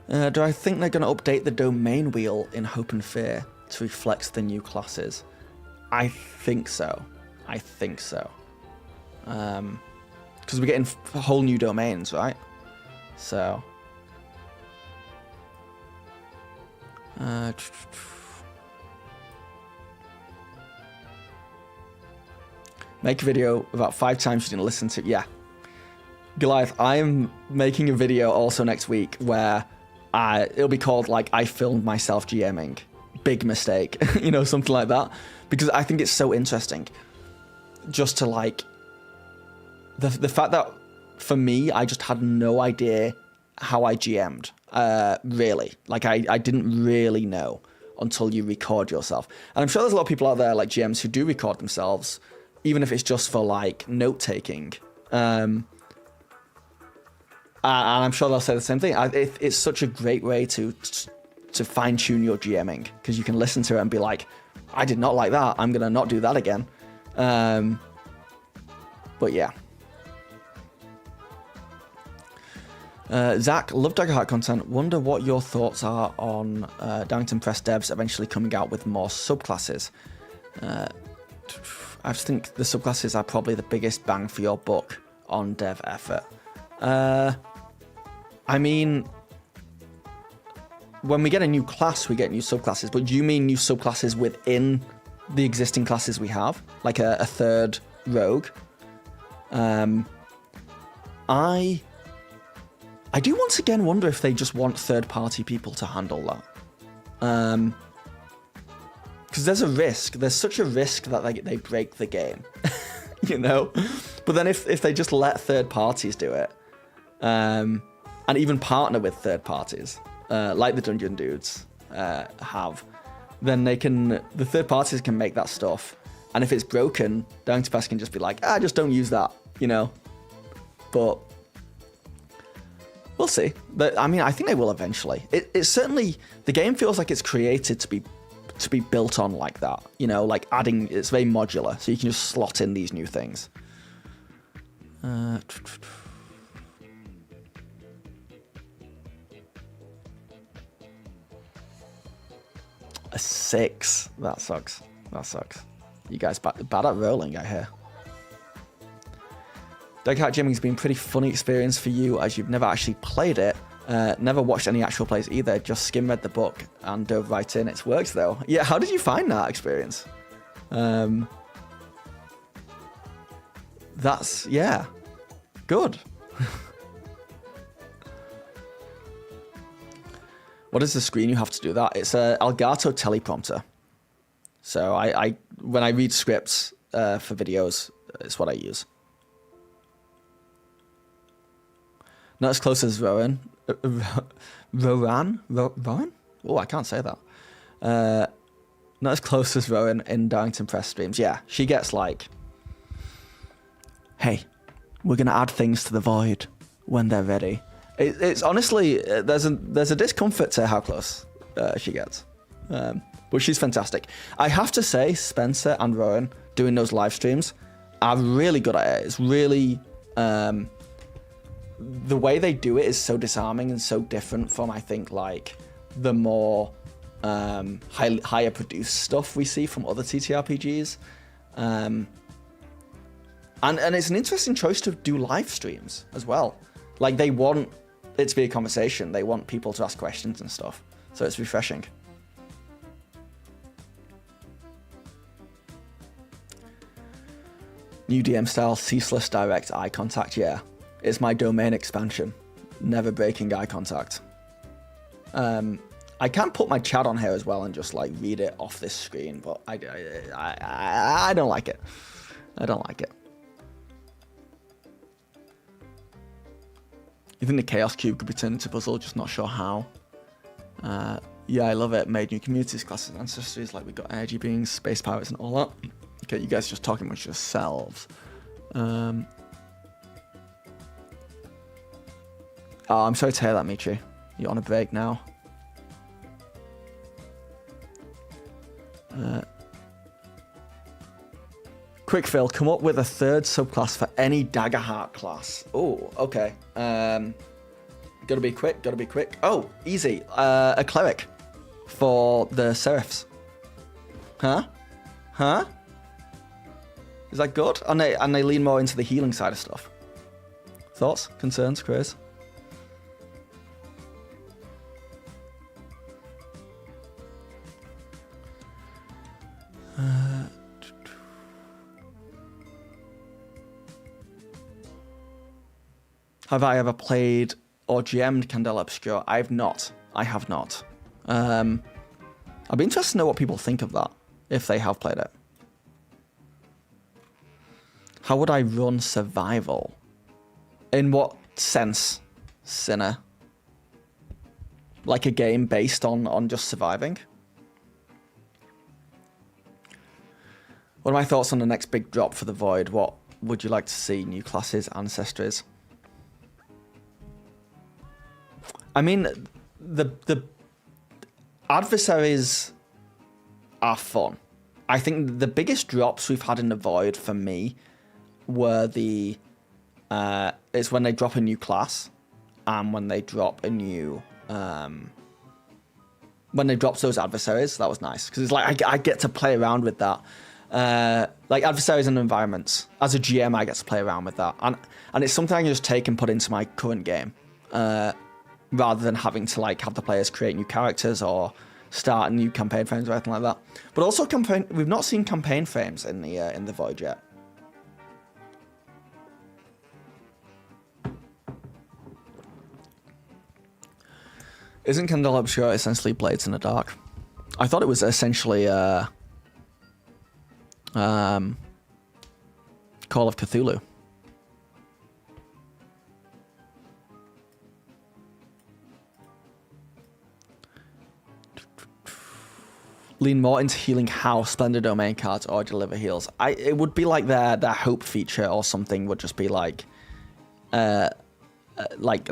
it. Do I think they're going to update the domain wheel in Hope and Fear to reflect the new classes? I think so. I think so. Because we're getting whole new domains, right? So... make a video about 5 times you didn't listen to... Yeah. Goliath, I'm making a video also next week where it'll be called, like, I filmed myself GMing. Big mistake. You know, something like that. Because I think it's so interesting. Just to, like... The fact that, for me, I just had no idea how I GM'd. Really. Like, I didn't really know until you record yourself. And I'm sure there's a lot of people out there, like GMs, who do record themselves, even if it's just for, like, note-taking. And I'm sure they'll say the same thing. It's such a great way to fine-tune your GMing, because you can listen to it and be like, I did not like that. I'm going to not do that again. But yeah. Zach, love Daggerheart content. Wonder what your thoughts are on Darrington Press devs eventually coming out with more subclasses. I just think the subclasses are probably the biggest bang for your buck on dev effort. I mean, when we get a new class, we get new subclasses. But do you mean new subclasses within the existing classes we have? Like a third rogue? I do once again wonder if they just want third-party people to handle that. Because there's a risk. There's such a risk that they break the game, you know? But then if they just let third parties do it, and even partner with third parties, like the Dungeon Dudes have, then the third parties can make that stuff. And if it's broken, Darrington Press can just be like, just don't use that, you know? But we'll see. But I mean, I think they will eventually. It's certainly, the game feels like it's created to be built on like that, you know, like adding, it's very modular, so you can just slot in these new things. A 6. That sucks. You guys bad at rolling, I hear. Daggerheart GMing's been a pretty funny experience for you, as you've never actually played it. Never watched any actual plays either, just skim-read the book and dove right in. It's worked though. Yeah, how did you find that experience? That's, yeah, good. What is the screen you have to do that? It's a Elgato teleprompter. So when I read scripts for videos, it's what I use. Not as close as Rowan. Rowan? Oh, I can't say that. Not as close as Rowan in Darrington Press streams. Yeah, she gets like, hey, we're going to add things to the void when they're ready. It's honestly, there's a discomfort to how close she gets. But she's fantastic. I have to say, Spencer and Rowan doing those live streams are really good at it. It's really... the way they do it is so disarming and so different from, I think, like the more higher produced stuff we see from other TTRPGs. And it's an interesting choice to do live streams as well. Like, they want it to be a conversation. They want people to ask questions and stuff. So it's refreshing. New DM style, ceaseless direct eye contact, yeah. It's my domain expansion. Never breaking eye contact. I can put my chat on here as well and just like read it off this screen, but I don't like it. I don't like it. You think the Chaos Cube could be turned into a puzzle? Just not sure how. Yeah, I love it. Made new communities, classes, and ancestries. Like we got energy beings, space pirates, and all that. Okay, you guys are just talking amongst yourselves. Oh, I'm sorry to hear that, Mitri. You're on a break now. Quick Phil, come up with a third subclass for any Daggerheart class. Oh, okay. Gotta be quick. Oh, easy. A cleric for the Seraphs. Huh? Is that good? And they lean more into the healing side of stuff. Thoughts, concerns, Chris? Have I ever played or GM'd Candela Obscura? I have not. I'd be interested to know what people think of that, if they have played it. How would I run survival? In what sense, Sinner? Like a game based on just surviving? What are my thoughts on the next big drop for the Void? What would you like to see? New classes, ancestries? I mean, the adversaries are fun. I think the biggest drops we've had in the Void for me were it's when they drop a new class and when they drop a new when they drop those adversaries. That was nice because it's like I get to play around with that. Like adversaries and environments. As a GM, I get to play around with that, and it's something I can just take and put into my current game. Rather than having to like have the players create new characters or start new campaign frames or anything like that. But also we've not seen campaign frames in the Void yet. Isn't Candela Obscura essentially Blades in the Dark? I thought it was essentially Call of Cthulhu. Lean more into healing how Splendor Domain cards or deliver heals. It would be like their hope feature or something would just be like an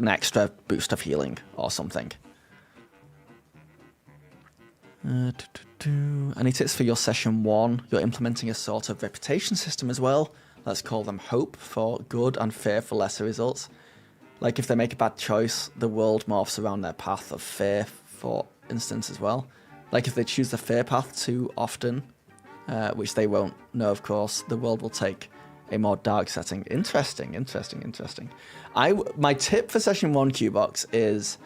extra boost of healing or something. Any tips for your session 1? You're implementing a sort of reputation system as well. Let's call them hope for good and fear for lesser results. Like if they make a bad choice, the world morphs around their path of fear, for instance, as well. Like if they choose the fear path too often, which they won't know, of course, the world will take a more dark setting. Interesting. My tip for session 1, Qbox, is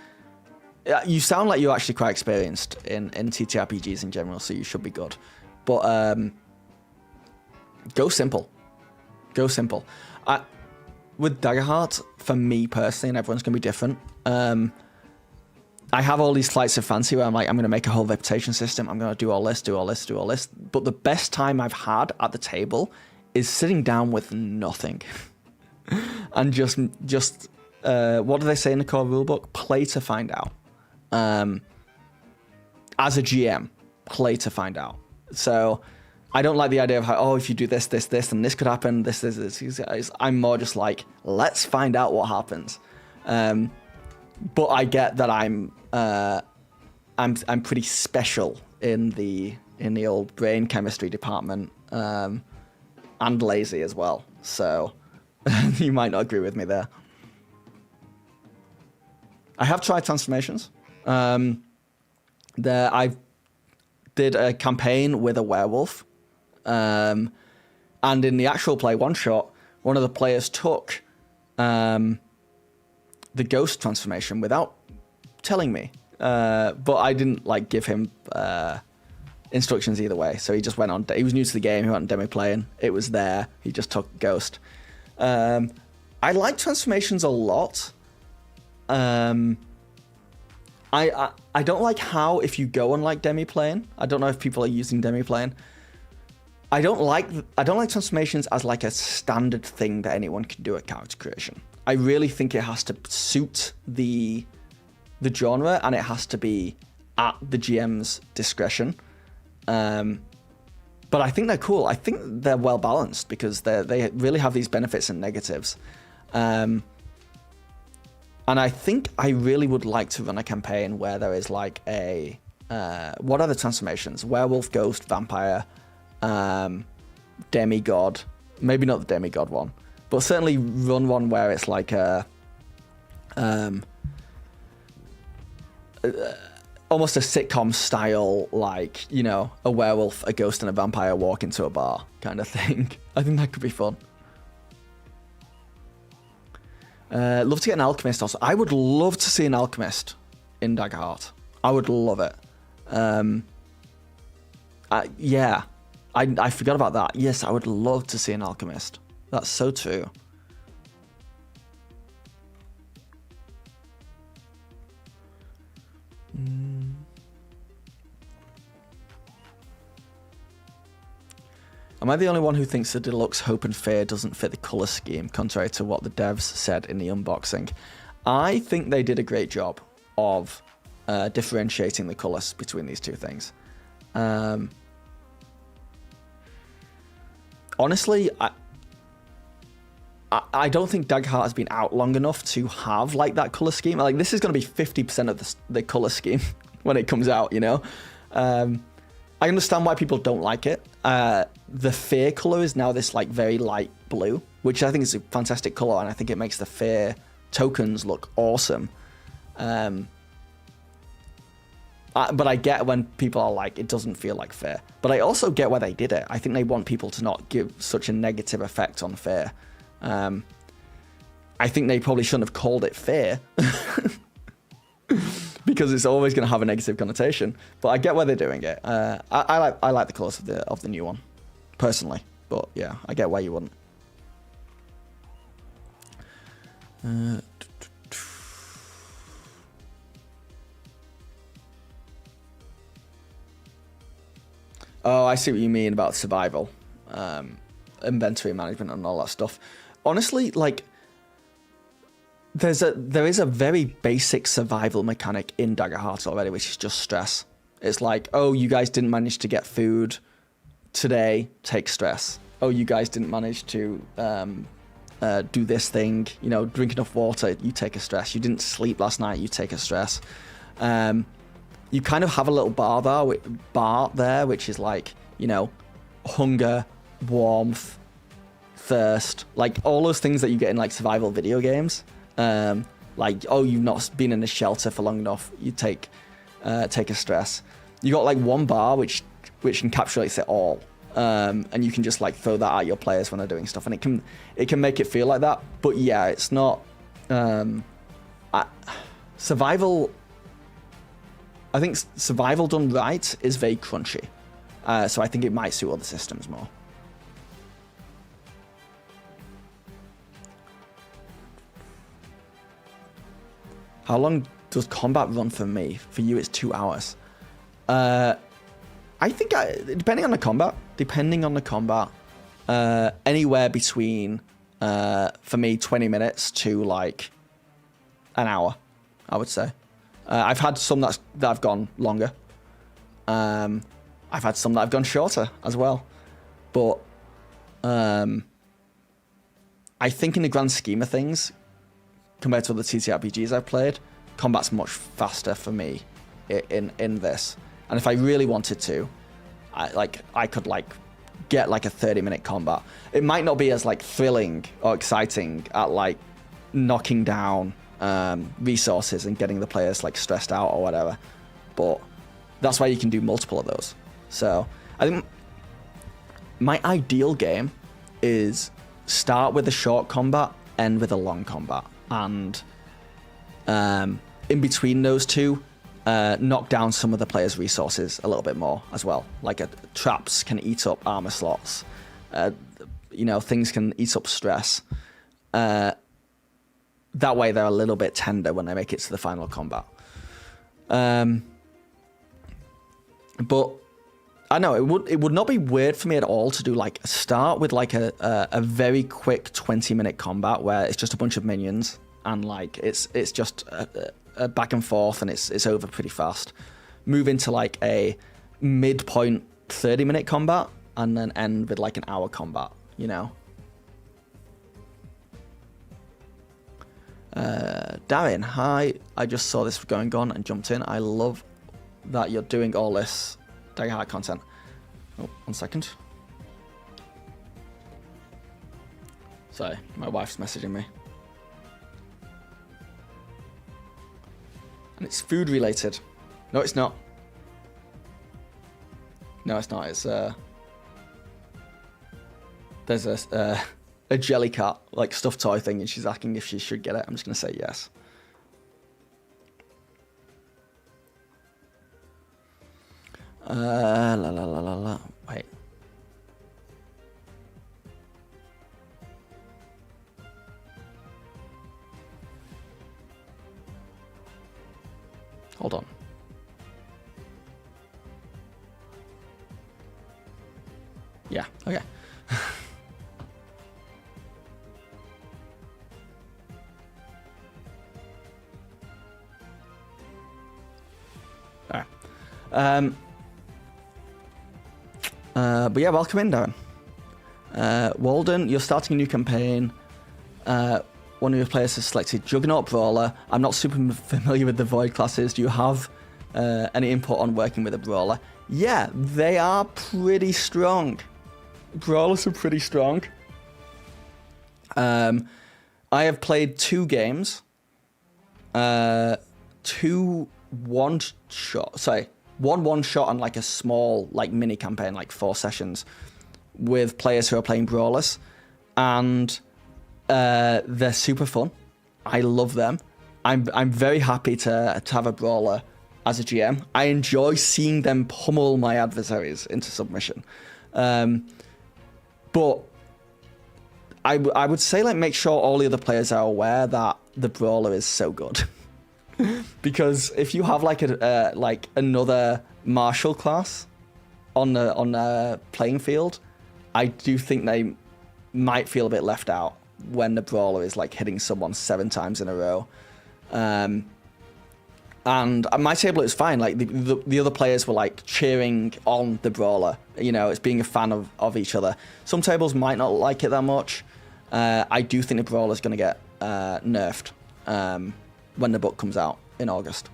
you sound like you're actually quite experienced in TTRPGs in general, so you should be good. But go simple. With Daggerheart, for me personally, and everyone's going to be different, I have all these flights of fancy where I'm like, I'm going to make a whole reputation system. I'm going to do all this. But the best time I've had at the table is sitting down with nothing. And just what do they say in the core rulebook? Play to find out. As a GM, play to find out. So I don't like the idea of how, if you do this, and this could happen, this. I'm more just like, let's find out what happens. But I get that I'm pretty special in the old brain chemistry department, and lazy as well. So you might not agree with me there. I have tried transformations. I did a campaign with a werewolf, and in the actual play one shot, one of the players took the ghost transformation without telling me, but I didn't give him instructions either way, so he just went on. He was new to the game, he went on demo playing, it was there, he just took ghost. I like transformations a lot. I don't like how, if you go on demi playing, I don't know if people are using demi playing, I don't like transformations as a standard thing that anyone can do at character creation. I really think it has to suit the genre, and it has to be at the GM's discretion. But I think they're cool. I think they're well balanced because they really have these benefits and negatives. And I think I really would like to run a campaign where there is what are the transformations? Werewolf, ghost, vampire, demigod. Maybe not the demigod one, but certainly run one where it's almost a sitcom style, like, you know, a werewolf, a ghost, and a vampire walk into a bar kind of thing. I think that could be fun. Love to get an alchemist also. I would love to see an alchemist in Daggerheart. I would love it. Yeah, I forgot about that. Yes, I would love to see an alchemist. That's so true. Am I the only one who thinks the deluxe Hope and Fear doesn't fit the colour scheme, contrary to what the devs said in the unboxing? I think they did a great job of differentiating the colours between these two things. Honestly, I don't think Daggerheart has been out long enough to have like that colour scheme. Like, this is going to be 50% of the colour scheme when it comes out, you know? I understand why people don't like it. The Fear colour is now this like very light blue, which I think is a fantastic colour, and I think it makes the Fear tokens look awesome. But I get when people are like, it doesn't feel like Fear. But I also get why they did it. I think they want people to not give such a negative effect on Fear. I think they probably shouldn't have called it Fear. Because it's always going to have a negative connotation, but I get why they're doing it. I like the colours of the new one, personally. But yeah, I get why you wouldn't. Oh, I see what you mean about survival, inventory management, and all that stuff. Honestly, like, there is a very basic survival mechanic in Daggerheart already, which is just stress. It's like, oh, you guys didn't manage to get food today, take stress. Oh, you guys didn't manage to do this thing, you know, drink enough water, you take a stress. You didn't sleep last night, you take a stress. You kind of have a little bar there, which is like, you know, hunger, warmth, thirst, like all those things that you get in like survival video games. Like, oh, you've not been in a shelter for long enough, you take a stress. You got like one bar which encapsulates it all, and you can just like throw that at your players when they're doing stuff, and it can make it feel like that. But yeah, it's not survival. I think survival done right is very crunchy, so I think it might suit other systems more. How long does combat run for me? For you, it's 2 hours. I think, depending on the combat, anywhere between, for me, 20 minutes to like an hour, I would say. I've had some that have gone longer. I've had some that have gone shorter as well. But I think in the grand scheme of things, compared to other TTRPGs I've played, combat's much faster for me in this. And if I really wanted to, I could like get like a 30-minute combat. It might not be as like thrilling or exciting at like knocking down resources and getting the players like stressed out or whatever, but that's why you can do multiple of those. So I think my ideal game is start with a short combat, end with a long combat. And in between those two, knock down some of the players' resources a little bit more as well. Like traps can eat up armor slots. You know, things can eat up stress. That way they're a little bit tender when they make it to the final combat. But I know it would not be weird for me at all to do like start with like a very quick 20-minute combat where it's just a bunch of minions and like it's just a back and forth and it's over pretty fast. Move into like a midpoint 30-minute combat and then end with like an hour combat, you know. Darren, hi. I just saw this going on and jumped in. I love that you're doing all this Daggerheart content. Oh, 1 second. Sorry, my wife's messaging me. And it's food related. No, it's not. No, it's not. It's there's a jelly cat, like stuffed toy thing, and she's asking if she should get it. I'm just gonna say yes. La la la la la. Wait. Hold on. Yeah, okay. All right. But yeah, welcome in, Darren. Walden, you're starting a new campaign. One of your players has selected Juggernaut Brawler. I'm not super familiar with the Void classes. Do you have any input on working with a Brawler? Yeah, they are pretty strong. Brawlers are pretty strong. I have played 2 games. 2 one-shot... Sorry, one shot on like a small like mini campaign, like 4 sessions, with players who are playing Brawlers. And they're super fun. I love them. I'm very happy to have a Brawler as a GM. I enjoy seeing them pummel my adversaries into submission. But I would say, like, make sure all the other players are aware that the Brawler is so good. Because if you have like another martial class on the playing field, I do think they might feel a bit left out when the Brawler is like hitting someone 7 times in a row. And at my table, it's fine. Like the other players were like cheering on the Brawler. You know, it's being a fan of each other. Some tables might not like it that much. I do think the Brawler is going to get nerfed when the book comes out in August.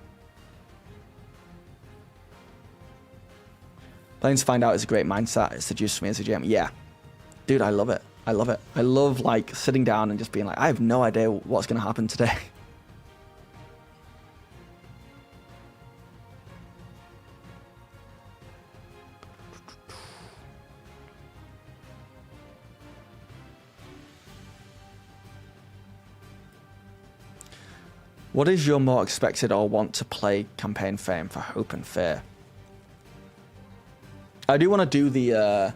Playing to find out is a great mindset. It's the juice for me as a GM. Yeah, dude, I love it. I love it. I love like sitting down and just being like, I have no idea what's going to happen today. What is your more expected or want to play campaign frame for Hope and Fear? I do want to do the,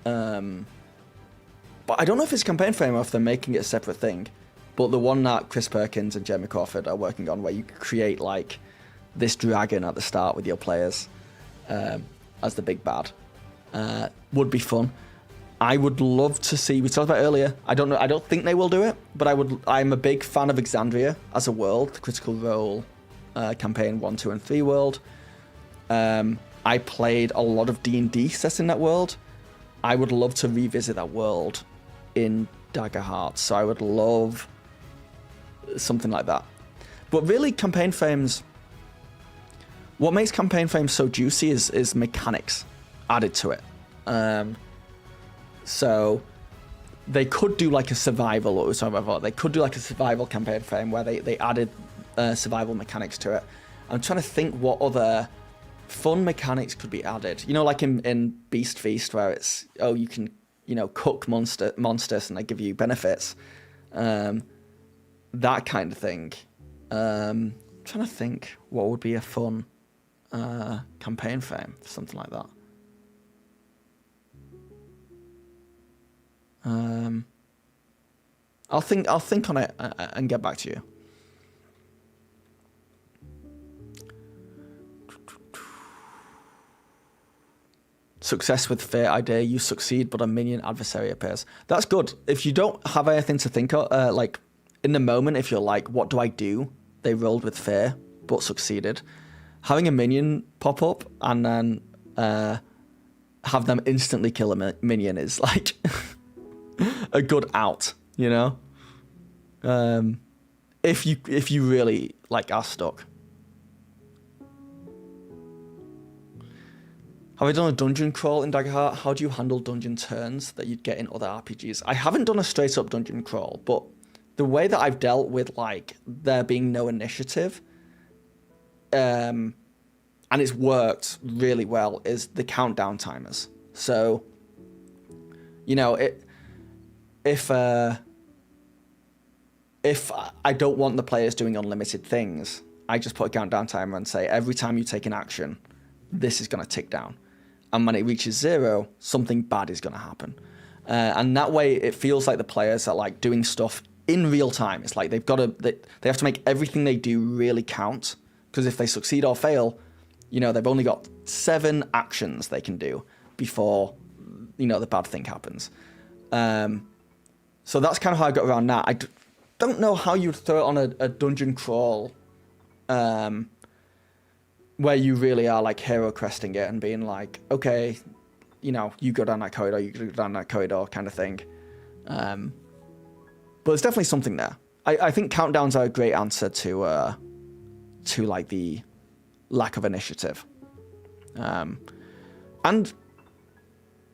but I don't know if it's campaign frame or if they're making it a separate thing. But the one that Chris Perkins and Jeremy Crawford are working on, where you create like this dragon at the start with your players as the big bad, would be fun. I would love to see. We talked about earlier. I don't know. I don't think they will do it, but I'm a big fan of Exandria as a world, the Critical Role campaign 1, 2, and 3 world. I played a lot of D&D set in that world. I would love to revisit that world in Daggerheart. So I would love something like that. But really, campaign frames. What makes campaign frames so juicy is mechanics added to it. So they could do like a survival, or whatever. They could do like a survival campaign frame where they added survival mechanics to it. I'm trying to think what other fun mechanics could be added. You know, like in Beast Feast, where it's, oh, you can, you know, cook monsters and they give you benefits. That kind of thing. I'm trying to think what would be a fun campaign frame, something like that. I'll think on it and get back to you. Success with Fear idea, you succeed, but a minion adversary appears. That's good. If you don't have anything to think of, like in the moment, if you're like, what do I do? They rolled with Fear, but succeeded. Having a minion pop up and then have them instantly kill a minion is like a good out, you know? If you really like are stuck. Have I done a dungeon crawl in Daggerheart? How do you handle dungeon turns that you'd get in other RPGs? I haven't done a straight up dungeon crawl, but the way that I've dealt with like there being no initiative, and it's worked really well, is the countdown timers. So, you know, if I don't want the players doing unlimited things, I just put a countdown timer and say, every time you take an action, this is going to tick down. And when it reaches 0, something bad is going to happen. And that way it feels like the players are like doing stuff in real time. It's like they have to make everything they do really count. Because if they succeed or fail, you know, they've only got 7 actions they can do before, you know, the bad thing happens. So that's kind of how I got around that. I don't know how you'd throw it on a dungeon crawl where you really are like hero cresting it and being like, okay, you know, you go down that corridor, you go down that corridor kind of thing. But there's definitely something there. I think countdowns are a great answer to like the lack of initiative. And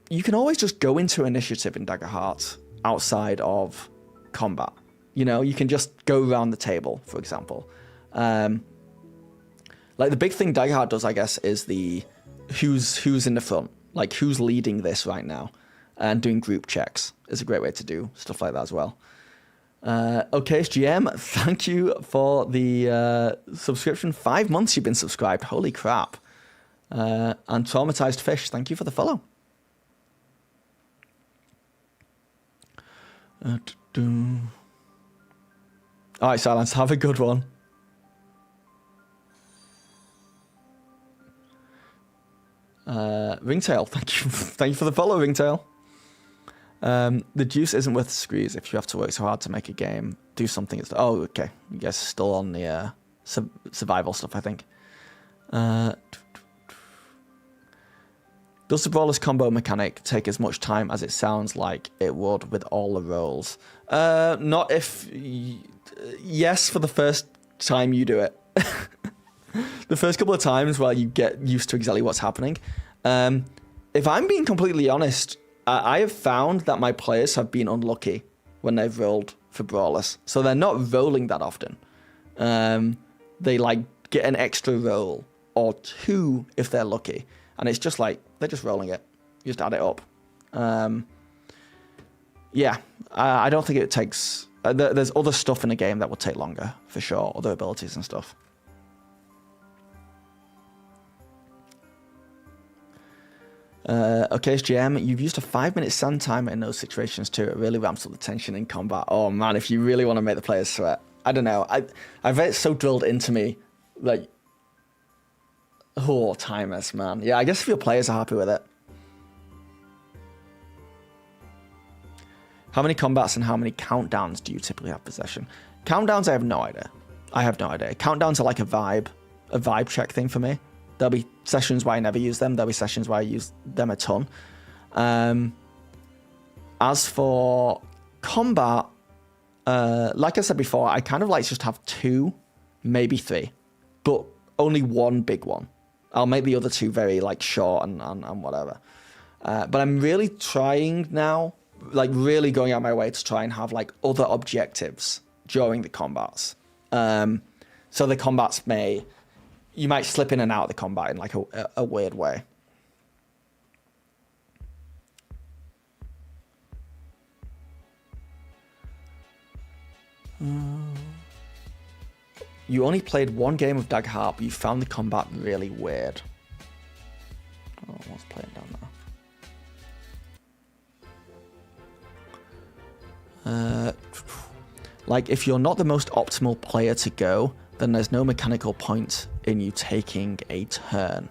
you can always just go into initiative in Daggerheart outside of combat. You know, you can just go around the table, for example. Like the big thing Daggerheart does, I guess, is the who's in the front, like who's leading this right now, and doing group checks is a great way to do stuff like that as well. Okay, GM, thank you for the subscription. 5 months you've been subscribed. Holy crap. And Traumatized Fish, thank you for the follow. All right, Silence, have a good one. Ringtail, thank you for the follow, Ringtail. The juice isn't worth the squeeze if you have to work so hard to make a game. Do something. Oh, okay. You guys are still on the survival stuff, I think. Does the Brawler's combo mechanic take as much time as it sounds like it would with all the rolls? Not if... Yes, for the first time you do it. The first couple of times while you get used to exactly what's happening. If I'm being completely honest, I have found that my players have been unlucky when they've rolled for Brawlers. So they're not rolling that often. They like get an extra roll or 2 if they're lucky. And it's just like, they're just rolling it. You just add it up. Yeah, I don't think it takes... there's other stuff in the game that will take longer, for sure. Other abilities and stuff. Okay, GM, you've used a 5-minute sand timer in those situations too. It really ramps up the tension in combat. Oh man, if you really want to make the players sweat. I don't know. I've had it so drilled into me. Like, oh, timers, man. Yeah, I guess if your players are happy with it. How many combats and how many countdowns do you typically have possession? Countdowns, I have no idea. Countdowns are like a vibe check thing for me. There'll be sessions where I never use them. There'll be sessions where I use them a ton. As for combat, like I said before, I kind of like to just have 2, maybe 3, but only 1 big one. I'll make the other 2 very like short and whatever. But I'm really trying now, like really going out of my way to try and have like other objectives during the combats. So the combats you might slip in and out of the combat in like a weird way. You only played 1 game of Daggerheart, but you found the combat really weird. Oh, let's play it down now. Like, if you're not the most optimal player to go, then there's no mechanical point in you taking a turn.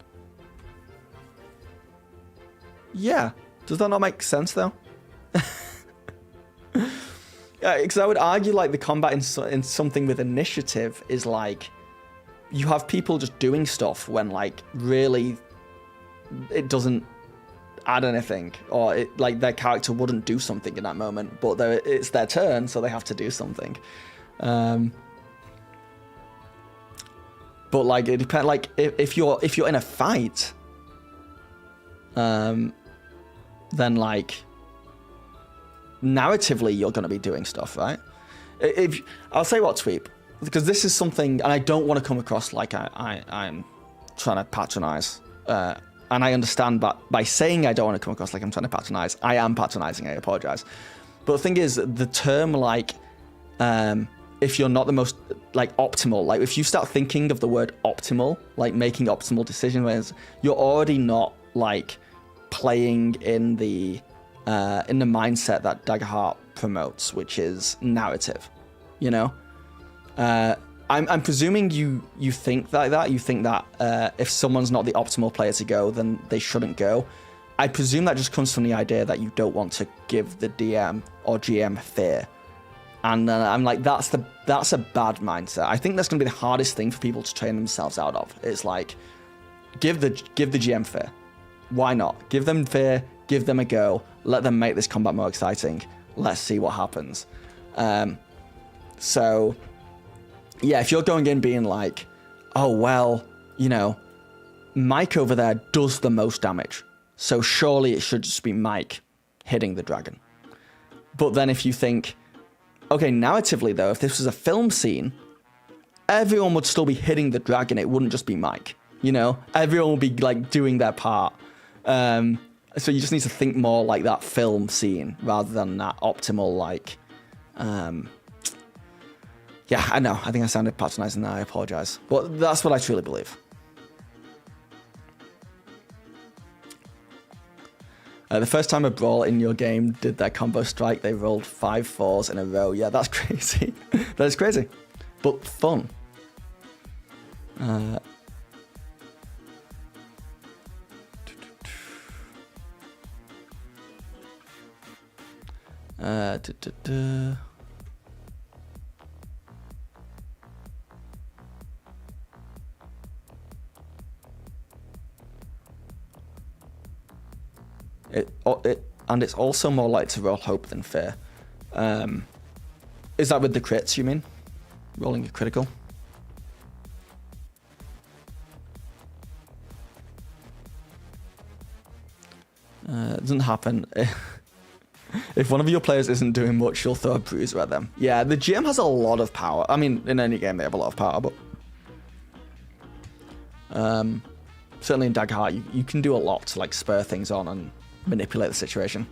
Yeah. Does that not make sense, though? Yeah, because I would argue, like, the combat in something with initiative is, like, you have people just doing stuff when, like, really it doesn't add anything. Or, like, their character wouldn't do something in that moment, but it's their turn, so they have to do something. But like it depends. Like if you're in a fight, then like narratively you're going to be doing stuff, right? I'll say what, Tweep, because this is something, and I don't want to come across like I'm trying to patronize. And I understand that by saying I don't want to come across like I'm trying to patronize, I am patronizing, I apologize. But the thing is, the term like, if you're not the most like optimal, like if you start thinking of the word optimal, like making optimal decisions, you're already not like playing in the mindset that Daggerheart promotes, which is narrative, you know? I'm presuming you think like that. You think that if someone's not the optimal player to go, then they shouldn't go. I presume that just comes from the idea that you don't want to give the DM or GM fear. And I'm like, that's a bad mindset. I think that's going to be the hardest thing for people to train themselves out of. It's like, give the GM fear. Why not? Give them fear. Give them a go. Let them make this combat more exciting. Let's see what happens. So. Yeah, if you're going in being like, oh, well, you know, Mike over there does the most damage, so surely it should just be Mike hitting the dragon. But then if you think, okay, narratively, though, if this was a film scene, everyone would still be hitting the dragon. It wouldn't just be Mike, you know? Everyone would be, like, doing their part. So you just need to think more like that film scene rather than that optimal, like... Yeah, I know. I think I sounded patronizing there. I apologize. But that's what I truly believe. The first time a brawl in your game did their combo strike, they rolled 5 4s in a row. Yeah, that's crazy. That is crazy. But fun. And it's also more likely to roll hope than fear. Is that with the crits, you mean? Rolling a critical? It doesn't happen. If one of your players isn't doing much, you'll throw a bruiser at them. Yeah, the GM has a lot of power. I mean, in any game they have a lot of power, but... certainly in Daggerheart, you can do a lot to like spur things on and manipulate the situation.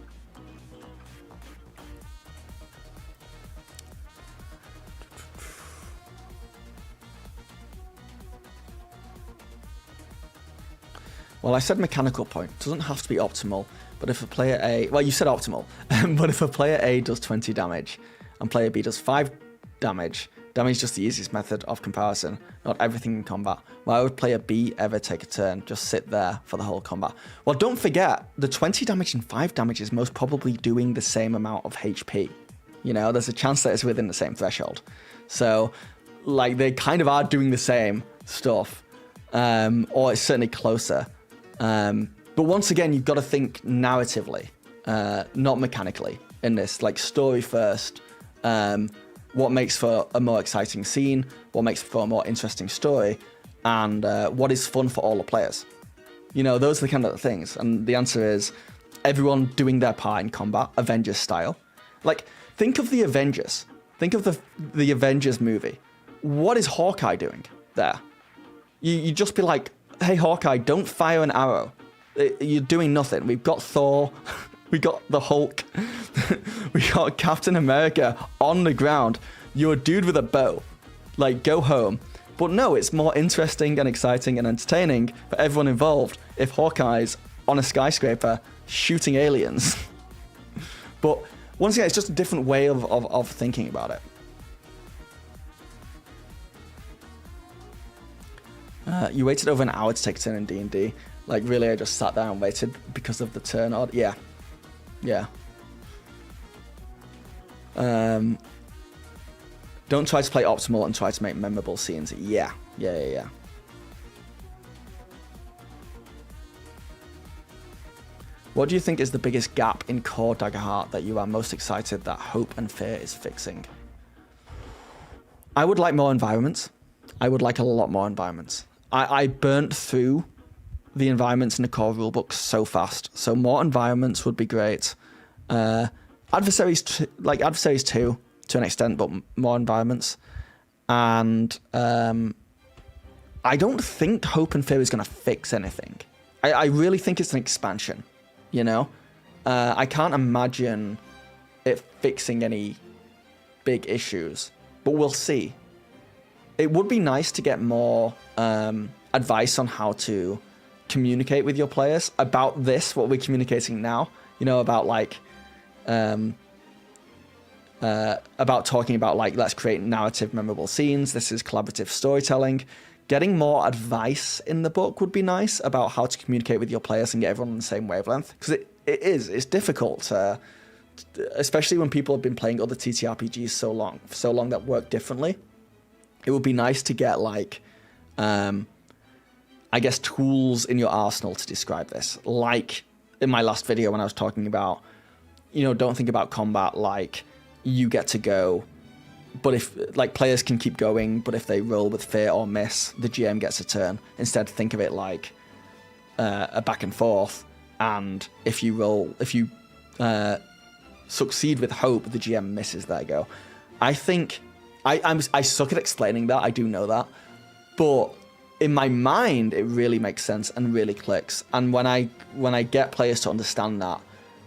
Well, I said mechanical point. It doesn't have to be optimal, but if a player A... Well, you said optimal. But if a player A does 20 damage and player B does 5 damage, damage is just the easiest method of comparison, not everything in combat. Why would player B ever take a turn? Just sit there for the whole combat. Well, don't forget, the 20 damage and 5 damage is most probably doing the same amount of HP. You know, there's a chance that it's within the same threshold. So, like, they kind of are doing the same stuff, or it's certainly closer. But once again, you've got to think narratively, not mechanically in this, like story first, what makes for a more exciting scene, what makes for a more interesting story, and what is fun for all the players. You know, those are the kind of things. And the answer is everyone doing their part in combat, Avengers style. Like, think of the Avengers. Think of the Avengers movie. What is Hawkeye doing there? You just be like, hey, Hawkeye, don't fire an arrow. You're doing nothing. We've got Thor. We got the Hulk. We got Captain America on the ground. You're a dude with a bow. Like, go home. But no, it's more interesting and exciting and entertaining for everyone involved if Hawkeye's on a skyscraper shooting aliens. But once again, it's just a different way of thinking about it. You waited over an hour to take a turn in D&D. Like, really, I just sat there and waited because of the turn order? Yeah. Yeah. Don't try to play optimal and try to make memorable scenes. Yeah. What do you think is the biggest gap in core Daggerheart that you are most excited that Hope and Fear is fixing? I would like more environments. I would like a lot more environments. I burnt through the environments in the core rulebook so fast. So more environments would be great. Adversaries too, to an extent, but more environments. And I don't think Hope and Fear is going to fix anything. I really think it's an expansion, you know? I can't imagine it fixing any big issues, but we'll see. It would be nice to get more advice on how to communicate with your players about this, what we're communicating now, you know, about like, about talking about like, let's create narrative, memorable scenes. This is collaborative storytelling. Getting more advice in the book would be nice about how to communicate with your players and get everyone on the same wavelength. Because it's difficult, especially when people have been playing other TTRPGs so long that work differently. It would be nice to get like, I guess, tools in your arsenal to describe this. Like in my last video when I was talking about, you know, don't think about combat like you get to go, but if like players can keep going, but if they roll with fear or miss, the GM gets a turn. Instead, think of it like a back and forth. And if you succeed with hope, the GM misses. There you go. I think I suck at explaining that. I do know that, but in my mind, it really makes sense and really clicks. And when I get players to understand that,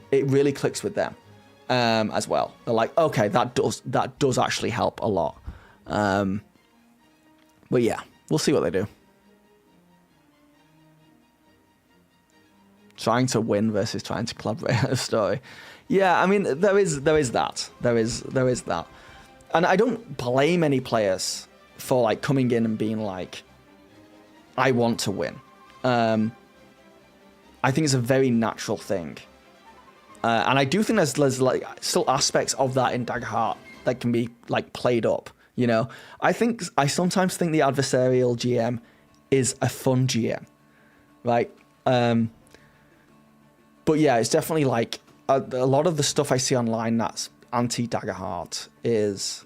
it really clicks with them as well. They're like, okay, that does actually help a lot. But yeah, we'll see what they do. Trying to win versus trying to collaborate on a story. Yeah, I mean, there is that. There is that. And I don't blame any players for like coming in and being like, I want to win. I think it's a very natural thing. And I do think there's like still aspects of that in Daggerheart that can be like played up, you know? I sometimes think the adversarial GM is a fun GM, right? But yeah, it's definitely like a lot of the stuff I see online that's anti-Daggerheart is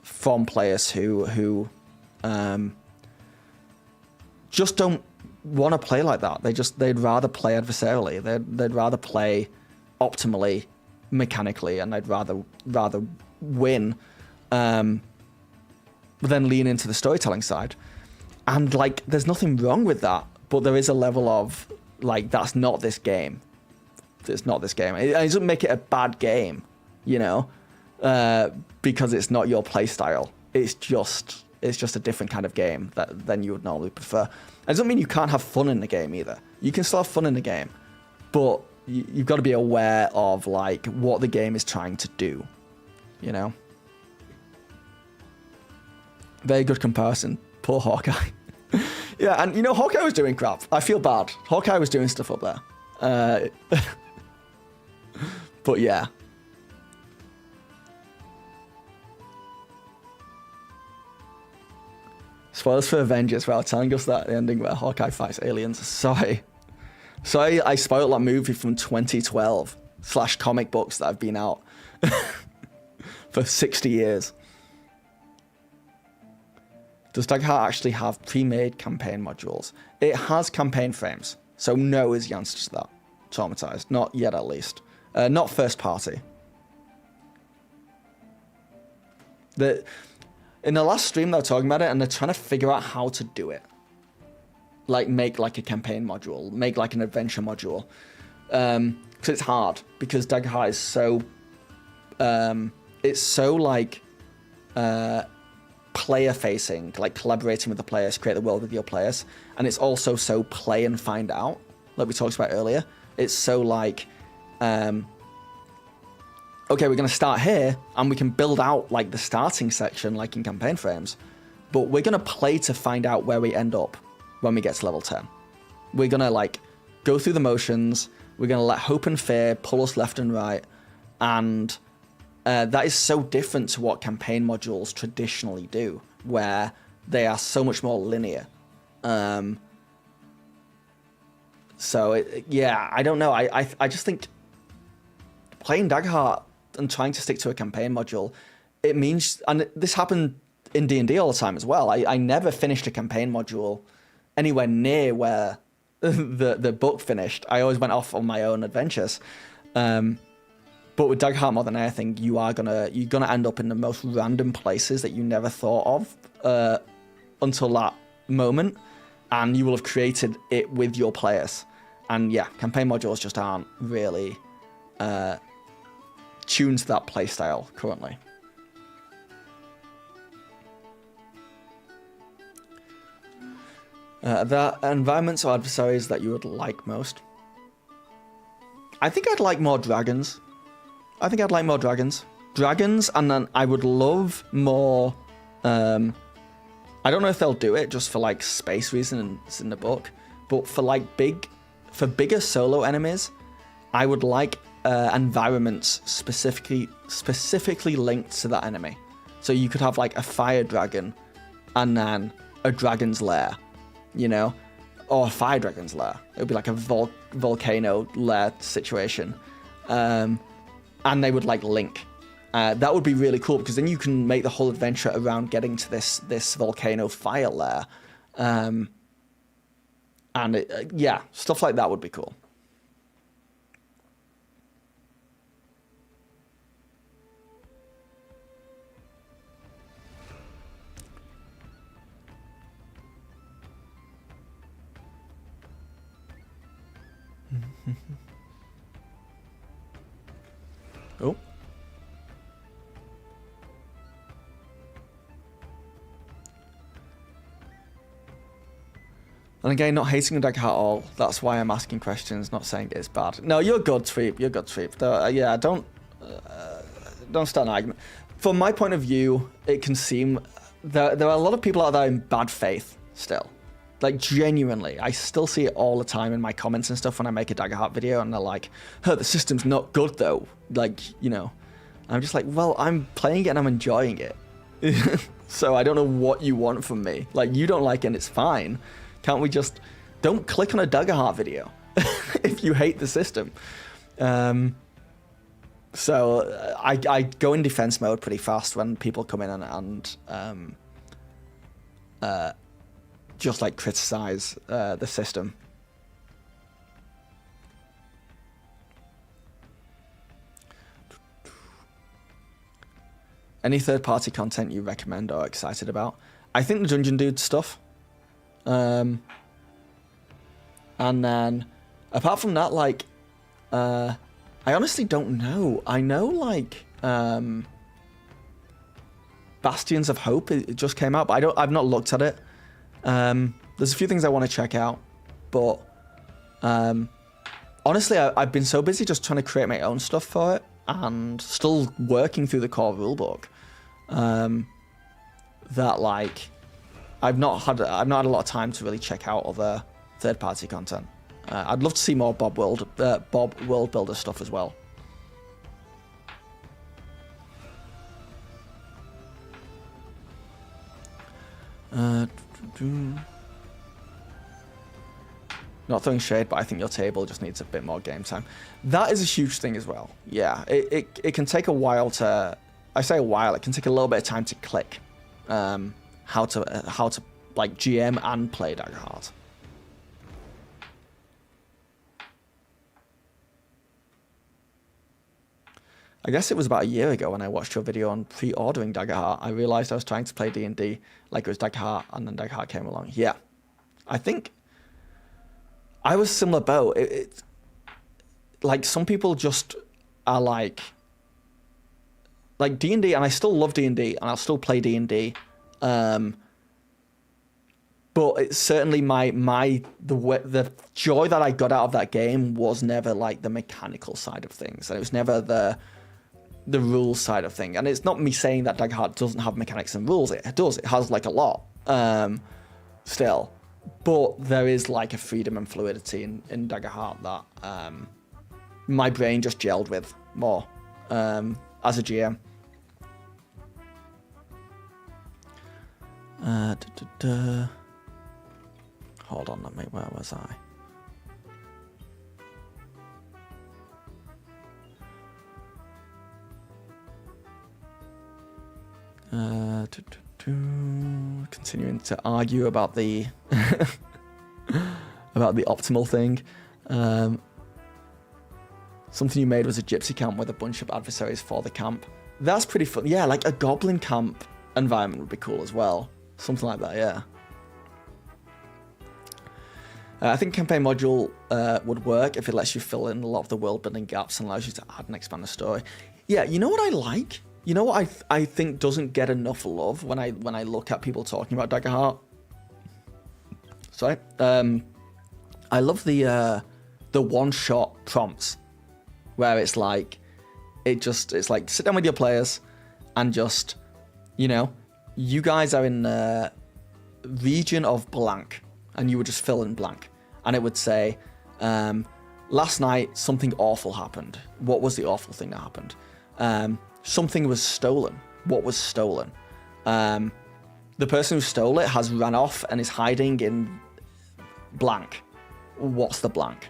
from players who just don't want to play like that. They'd rather play adversarially. They'd rather play optimally, mechanically, and they'd rather win, but then lean into the storytelling side. And like, there's nothing wrong with that, but there is a level of like, that's not this game. It's not this game. It doesn't make it a bad game, you know, because it's not your play style. It's just a different kind of game than you would normally prefer. It doesn't mean you can't have fun in the game either. You can still have fun in the game, but you've got to be aware of like what the game is trying to do, you know? Very good comparison. Poor Hawkeye. Yeah, and you know, Hawkeye was doing crap. I feel bad. Hawkeye was doing stuff up there. But yeah. Spoilers for Avengers, well, telling us that the ending where Hawkeye fights aliens. Sorry, I spoiled that movie from 2012 / comic books that have been out for 60 years. Does Daggerheart actually have pre-made campaign modules? It has campaign frames, so no is the answer to that. Traumatized, not yet at least. Not first party. In the last stream, they were talking about it, and they're trying to figure out how to do it. Like, make like a campaign module, make like an adventure module. Because it's hard, because Daggerheart is so... it's so like... player-facing, like collaborating with the players, create the world with your players. And it's also so play and find out, like we talked about earlier. It's so like... okay, we're going to start here, and we can build out like the starting section, like in campaign frames, but we're going to play to find out where we end up when we get to level 10. We're going to like go through the motions. We're going to let hope and fear pull us left and right. And that is so different to what campaign modules traditionally do, where they are so much more linear. Yeah, I don't know. I just think playing Daggerheart and trying to stick to a campaign module, it means, and this happened in D&D all the time as well. I never finished a campaign module anywhere near where the book finished. I always went off on my own adventures. But with Daggerheart more than anything, you're gonna end up in the most random places that you never thought of until that moment, and you will have created it with your players. And yeah, campaign modules just aren't really tuned to that playstyle currently. The environments or adversaries that you would like most? I think I'd like more dragons. Dragons, and then I would love more... I don't know if they'll do it just for like space reasons in the book, but for like bigger solo enemies, I would like environments specifically linked to that enemy. So you could have like a fire dragon and then a dragon's lair, you know, or a fire dragon's lair. It would be like a volcano lair situation, and they would like link. That would be really cool, because then you can make the whole adventure around getting to this volcano fire lair, and yeah, stuff like that would be cool. Oh. And again, not hating Daggerheart at all. That's why I'm asking questions, not saying it's bad. No, you're good, Tweep. You're good, Tweep. Yeah, don't start an argument. From my point of view, it can seem there are a lot of people out there in bad faith still. Like, genuinely, I still see it all the time in my comments and stuff when I make a Daggerheart video, and they're like, "Huh, the system's not good though." Like, you know, I'm just like, well, I'm playing it and I'm enjoying it. So I don't know what you want from me. Like, you don't like it and it's fine. Can't we just... Don't click on a Daggerheart video if you hate the system. So I go in defense mode pretty fast when people come in and just like criticize the system. Any third-party content you recommend or are excited about? I think the Dungeon Dude stuff. And then, apart from that, like, I honestly don't know. I know, like, Bastions of Hope, it just came out, but I've not looked at it. There's a few things I want to check out, but honestly, I've been so busy just trying to create my own stuff for it, and still working through the core rulebook, that, like, I've not had a lot of time to really check out other third-party content. I'd love to see more Bob World Builder stuff as well. Not throwing shade, but I think your table just needs a bit more game time. That is a huge thing as well. Yeah, it can take a while to... I say a while, it can take a little bit of time to click. How to like GM and play Daggerheart. I guess it was about a year ago when I watched your video on pre-ordering Daggerheart. I realized I was trying to play D&D like it was Daggerheart, and then Daggerheart came along. Yeah, I think I was similar boat. Like, some people just are like D&D, and I still love D&D, and I'll still play D&D. But it's certainly the joy that I got out of that game was never like the mechanical side of things, and it was never the rules side of thing. And it's not me saying that Daggerheart doesn't have mechanics and rules. It does. It has like a lot still, but there is like a freedom and fluidity in Daggerheart that my brain just gelled with more as a GM. Hold on, where was I? Continuing to argue about the about the optimal thing. Something you made was a gypsy camp with a bunch of adversaries for the camp. That's pretty fun. Yeah, like a goblin camp environment would be cool as well. Something like that, yeah. I think campaign module would work if it lets you fill in a lot of the world building gaps and allows you to add and expand the story. Yeah, you know what I like? You know what I think doesn't get enough love when I look at people talking about Daggerheart? Sorry. I love the one-shot prompts where it's like, it's like sit down with your players and just, you know, you guys are in region of blank, and you would just fill in blank, and it would say, last night something awful happened. What was the awful thing that happened? Something was stolen. What was stolen? The person who stole it has ran off and is hiding in blank. What's the blank?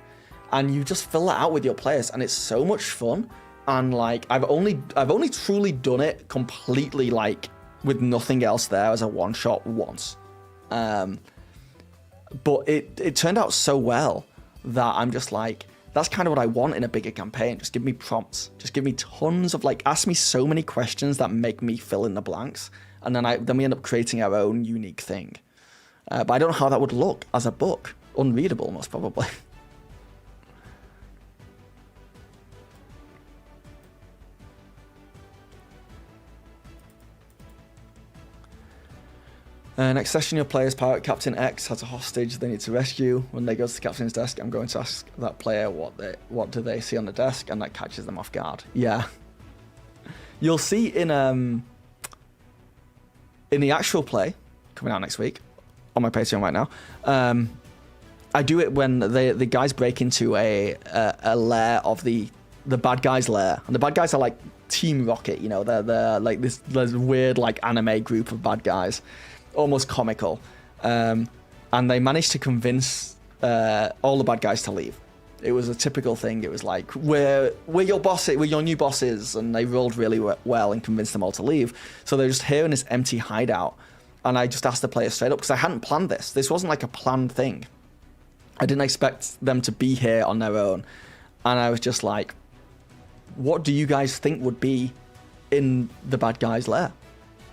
And you just fill that out with your players, and it's so much fun. And like, I've only truly done it completely like with nothing else there as a one shot once. But it turned out so well that I'm just like, that's kind of what I want in a bigger campaign. Just give me prompts. Just give me tons of like, ask me so many questions that make me fill in the blanks. And then we end up creating our own unique thing. But I don't know how that would look as a book. Unreadable, most probably. Next session, your player's pirate Captain X has a hostage they need to rescue. When they go to the captain's desk, I'm going to ask that player what do they see on the desk, and that catches them off guard. Yeah. You'll see in the actual play, coming out next week, on my Patreon right now, I do it when the guys break into a lair of the bad guys' lair. And the bad guys are like Team Rocket, you know, they're like this weird like anime group of bad guys. Almost comical, and they managed to convince all the bad guys to leave. It was a typical thing. It was like, we're your bosses, we're your new bosses, and they rolled really well and convinced them all to leave. So they're just here in this empty hideout, and I just asked the players straight up, because I hadn't planned this. This wasn't like a planned thing. I didn't expect them to be here on their own, and I was just like, what do you guys think would be in the bad guys' lair?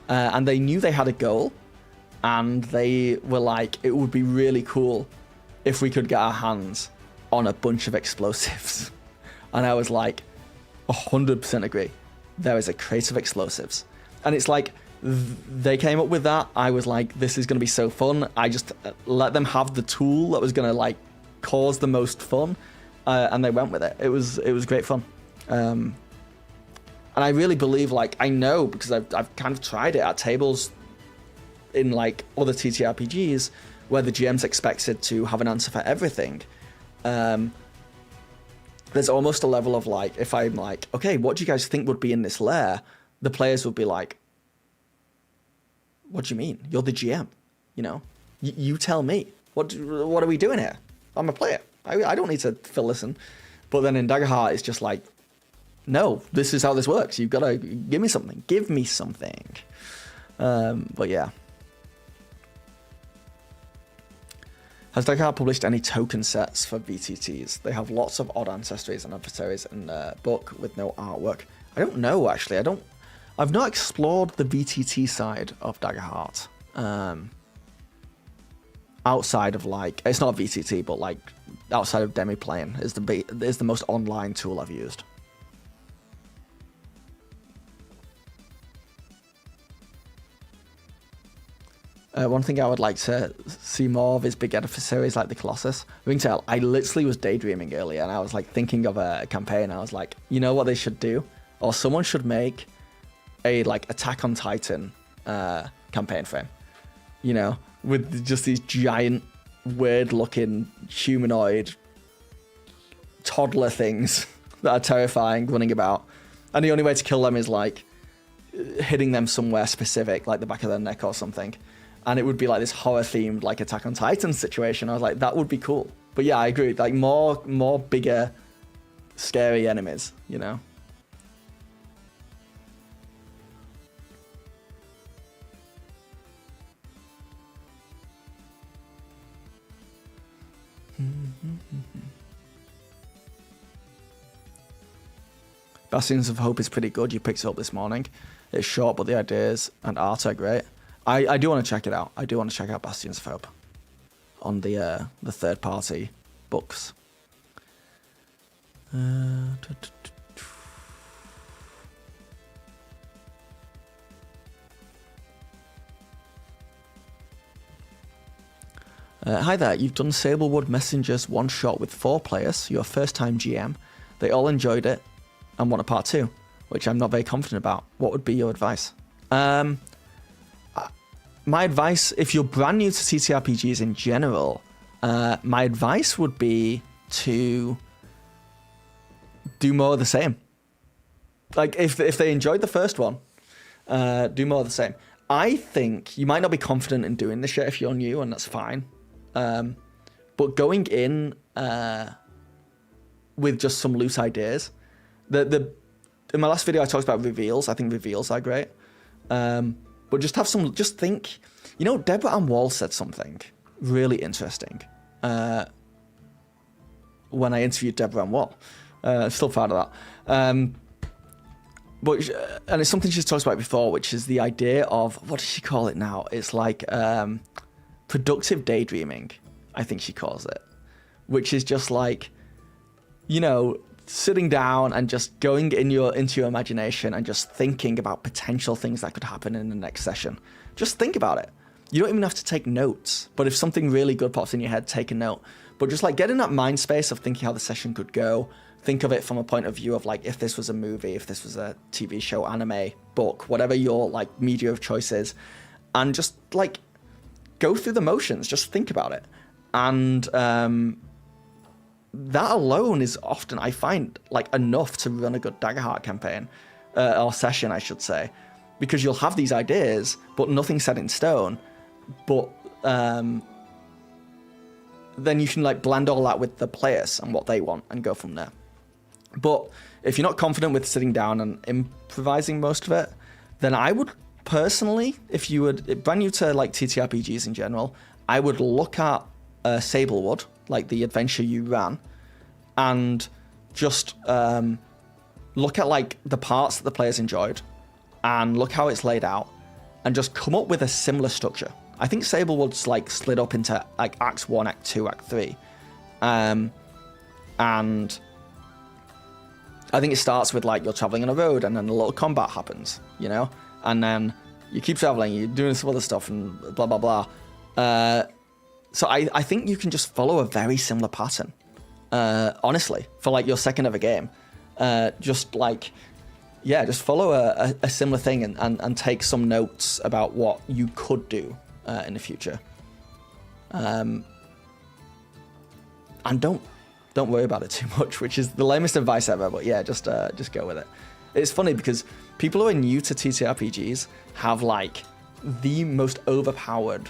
And they knew they had a goal. And they were like, it would be really cool if we could get our hands on a bunch of explosives. And I was like, 100% agree. There is a crate of explosives. And it's like, they came up with that. I was like, this is going to be so fun. I just let them have the tool that was going to like cause the most fun. And they went with it. It was great fun. And I really believe, like, I know, because I've kind of tried it at tables in like other TTRPGs where the GM's expected to have an answer for everything. There's almost a level of like, if I'm like, okay, what do you guys think would be in this lair? The players would be like, what do you mean? You're the GM, you know? You tell me. What are we doing here? I'm a player. I don't need to fill this in. But then in Daggerheart, it's just like, no, this is how this works. You've got to give me something. Give me something. But yeah. Has Daggerheart published any token sets for VTTs? They have lots of odd ancestries and adversaries in their book with no artwork. I don't know, actually. I've not explored the VTT side of Daggerheart. Outside of like, it's not VTT, but like outside of demi-playing is the most online tool I've used. One thing I would like to see more of is big adversaries like the Colossus. You can tell, I literally was daydreaming earlier, and I was like thinking of a campaign. I was like, you know what they should do? Or someone should make a like Attack on Titan campaign frame. You know, with just these giant, weird-looking humanoid toddler things that are terrifying running about. And the only way to kill them is like hitting them somewhere specific, like the back of their neck or something. And it would be like this horror-themed, like Attack on Titan situation. I was like, that would be cool. But yeah, I agree. Like more bigger, scary enemies, you know? Bastions of Hope is pretty good. You picked it up this morning. It's short, but the ideas and art are great. I do want to check it out. I do want to check out Bastions of Hope. on the third-party books. Hi there, you've done Sablewood Messengers one-shot with 4 players, your first-time GM. They all enjoyed it and want a part 2, which I'm not very confident about. What would be your advice? My advice, if you're brand new to TTRPGs in general, my advice would be to do more of the same. Like, if they enjoyed the first one, do more of the same. I think you might not be confident in doing this yet if you're new, and that's fine. But going in with just some loose ideas. In my last video I talked about reveals. I think reveals are great. But just think, Deborah Ann Wall said something really interesting when I interviewed Deborah Ann Wall. Still proud of that. And it's something she's talked about before, which is the idea of, what does she call it now? It's like productive daydreaming, I think she calls it, which is just like, sitting down and just going into your imagination and just thinking about potential things that could happen in the next session. Just think about it. You don't even have to take notes, but if something really good pops in your head, take a note. But just like get in that mind space of thinking how the session could go. Think of it from a point of view of like, if this was a movie, if this was a TV show, anime, book, whatever your like media of choice is, and just like go through the motions, just think about it. And that alone is often, I find, like enough to run a good Daggerheart campaign, or session, I should say, because you'll have these ideas, but nothing's set in stone. But then you can like blend all that with the players and what they want and go from there. But if you're not confident with sitting down and improvising most of it, then I would personally, if you would, brand new to like TTRPGs in general, I would look at Sablewood, like the adventure you ran, and just look at like the parts that the players enjoyed and look how it's laid out and just come up with a similar structure. I think Sablewood's like split up into like Act 1, Act 2, Act 3. And I think it starts with like you're traveling on a road and then a little combat happens, and then you keep traveling, you're doing some other stuff and blah, blah, blah. So I think you can just follow a very similar pattern, honestly, for like your second ever game. Just follow a similar thing and take some notes about what you could do in the future. And don't worry about it too much, which is the lamest advice ever, but yeah, just go with it. It's funny because people who are new to TTRPGs have like the most overpowered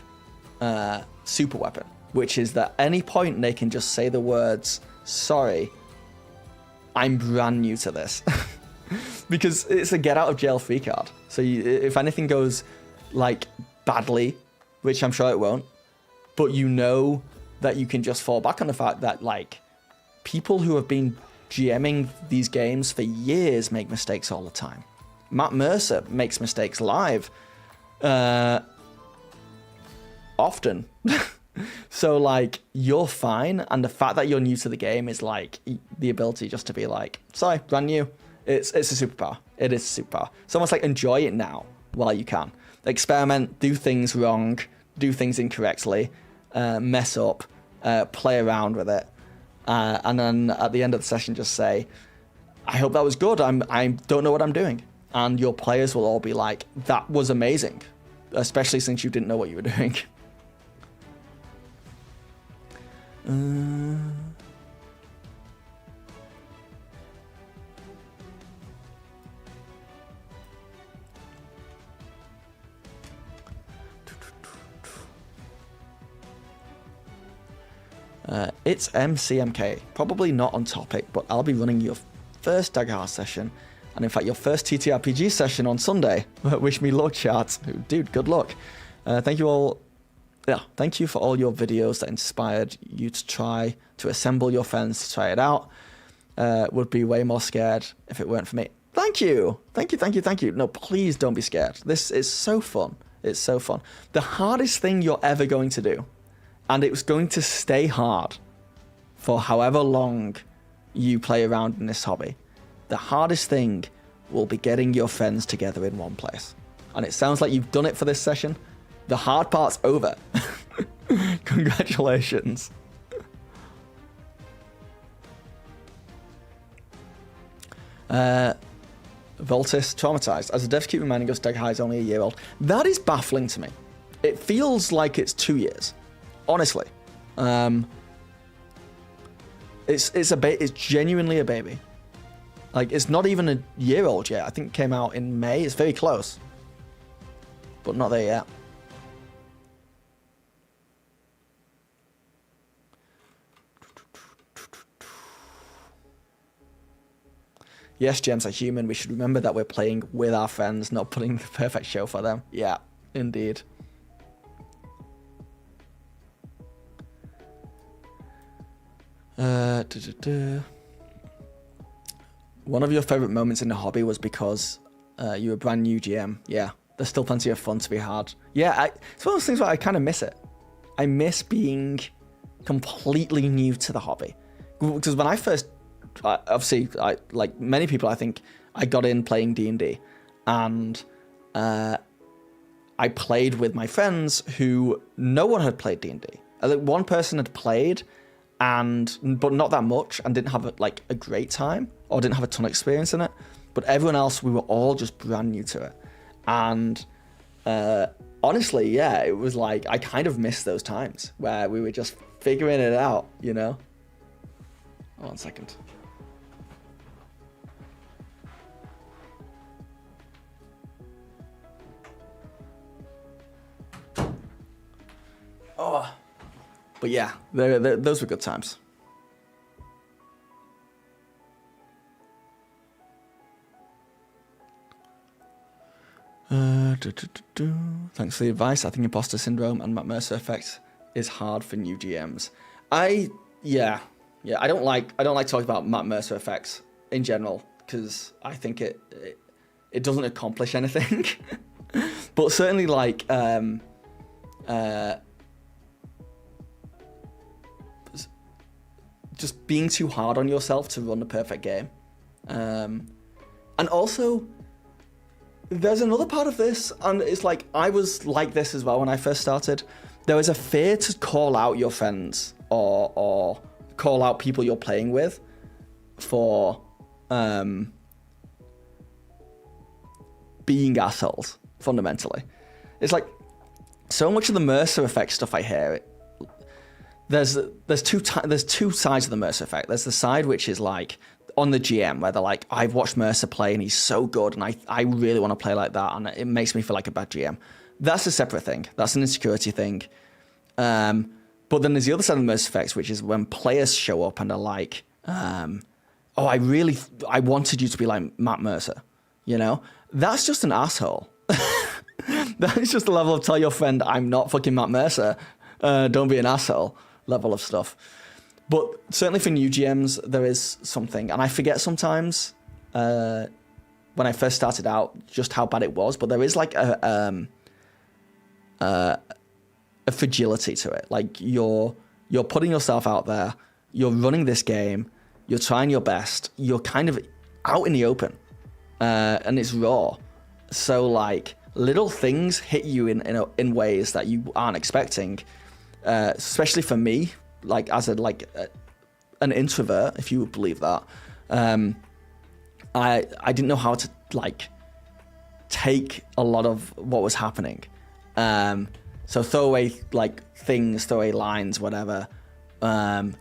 super weapon, which is that at any point they can just say the words, "Sorry, I'm brand new to this," because it's a get out of jail free card. So if anything goes like badly, which I'm sure it won't, but that you can just fall back on the fact that like people who have been GMing these games for years make mistakes all the time. Matt Mercer makes mistakes live often. So like you're fine, and the fact that you're new to the game is like the ability just to be like, sorry, brand new. It's a superpower. It is a superpower. It's almost like enjoy it now while you can. Experiment, do things wrong, do things incorrectly, mess up, play around with it, and then at the end of the session just say, I hope that was good. I don't know what I'm doing. And your players will all be like, that was amazing, especially since you didn't know what you were doing. It's MCMK, probably not on topic, but I'll be running your first Daggerheart session, and in fact your first TTRPG session on Sunday. Wish me luck, chat. Dude, good luck. Thank you all. Yeah, thank you for all your videos that inspired you to try to assemble your friends to try it out. Would be way more scared if it weren't for me. Thank you. Thank you. No, please don't be scared. This is so fun. It's so fun. The hardest thing you're ever going to do, And it was going to stay hard for however long you play around in this hobby. The hardest thing will be getting your friends together in one place. And it sounds like you've done it for this session. The hard part's over. Congratulations. Voltis, traumatized. As the devs keep reminding us, Daggerheart is only a year old. That is baffling to me. It feels like it's 2 years. Honestly. It's genuinely a baby. Like, it's not even a year old yet. I think it came out in May. It's very close. But not there yet. Yes, gems are human. We should remember that we're playing with our friends, not putting the perfect show for them. Yeah, indeed. One of your favorite moments in the hobby was because you were a brand new GM. Yeah, there's still plenty of fun to be had. Yeah, it's one of those things where I kind of miss it. I miss being completely new to the hobby. Because when I first, obviously, like many people, I think I got in playing D&D, and I played with my friends who no one had played D&D. One person had played, but not that much, and didn't have a great time, or didn't have a ton of experience in it. But everyone else, we were all just brand new to it. And honestly, yeah, it was like I kind of missed those times where we were just figuring it out, you know? 1 second. Oh, but yeah, those were good times. Thanks for the advice. I think imposter syndrome and Matt Mercer effect is hard for new GMs. I don't like talking about Matt Mercer effects in general because I think it doesn't accomplish anything. But certainly just being too hard on yourself to run the perfect game. And also, there's another part of this, and it's like, I was like this as well when I first started. There was a fear to call out your friends or call out people you're playing with for being assholes, fundamentally. It's like, so much of the Mercer effect stuff I hear, there's two sides of the Mercer effect. There's the side which is like on the GM, where they're like, I've watched Mercer play and he's so good, and I really want to play like that, and it makes me feel like a bad GM. That's a separate thing. That's an insecurity thing. But then there's the other side of the Mercer effects, which is when players show up and are like, I wanted you to be like Matt Mercer, you know? That's just an asshole. That is just the level of tell your friend, I'm not fucking Matt Mercer, don't be an asshole level of stuff. But certainly for new GMs, there is something, and I forget sometimes when I first started out just how bad it was. But there is like a fragility to it. Like you're putting yourself out there, you're running this game, you're trying your best, you're kind of out in the open, and it's raw. So like little things hit you in ways that you aren't expecting. Especially for me, like as an introvert, if you would believe that, I didn't know how to like take a lot of what was happening. So throw away like things, throw away lines, whatever. Like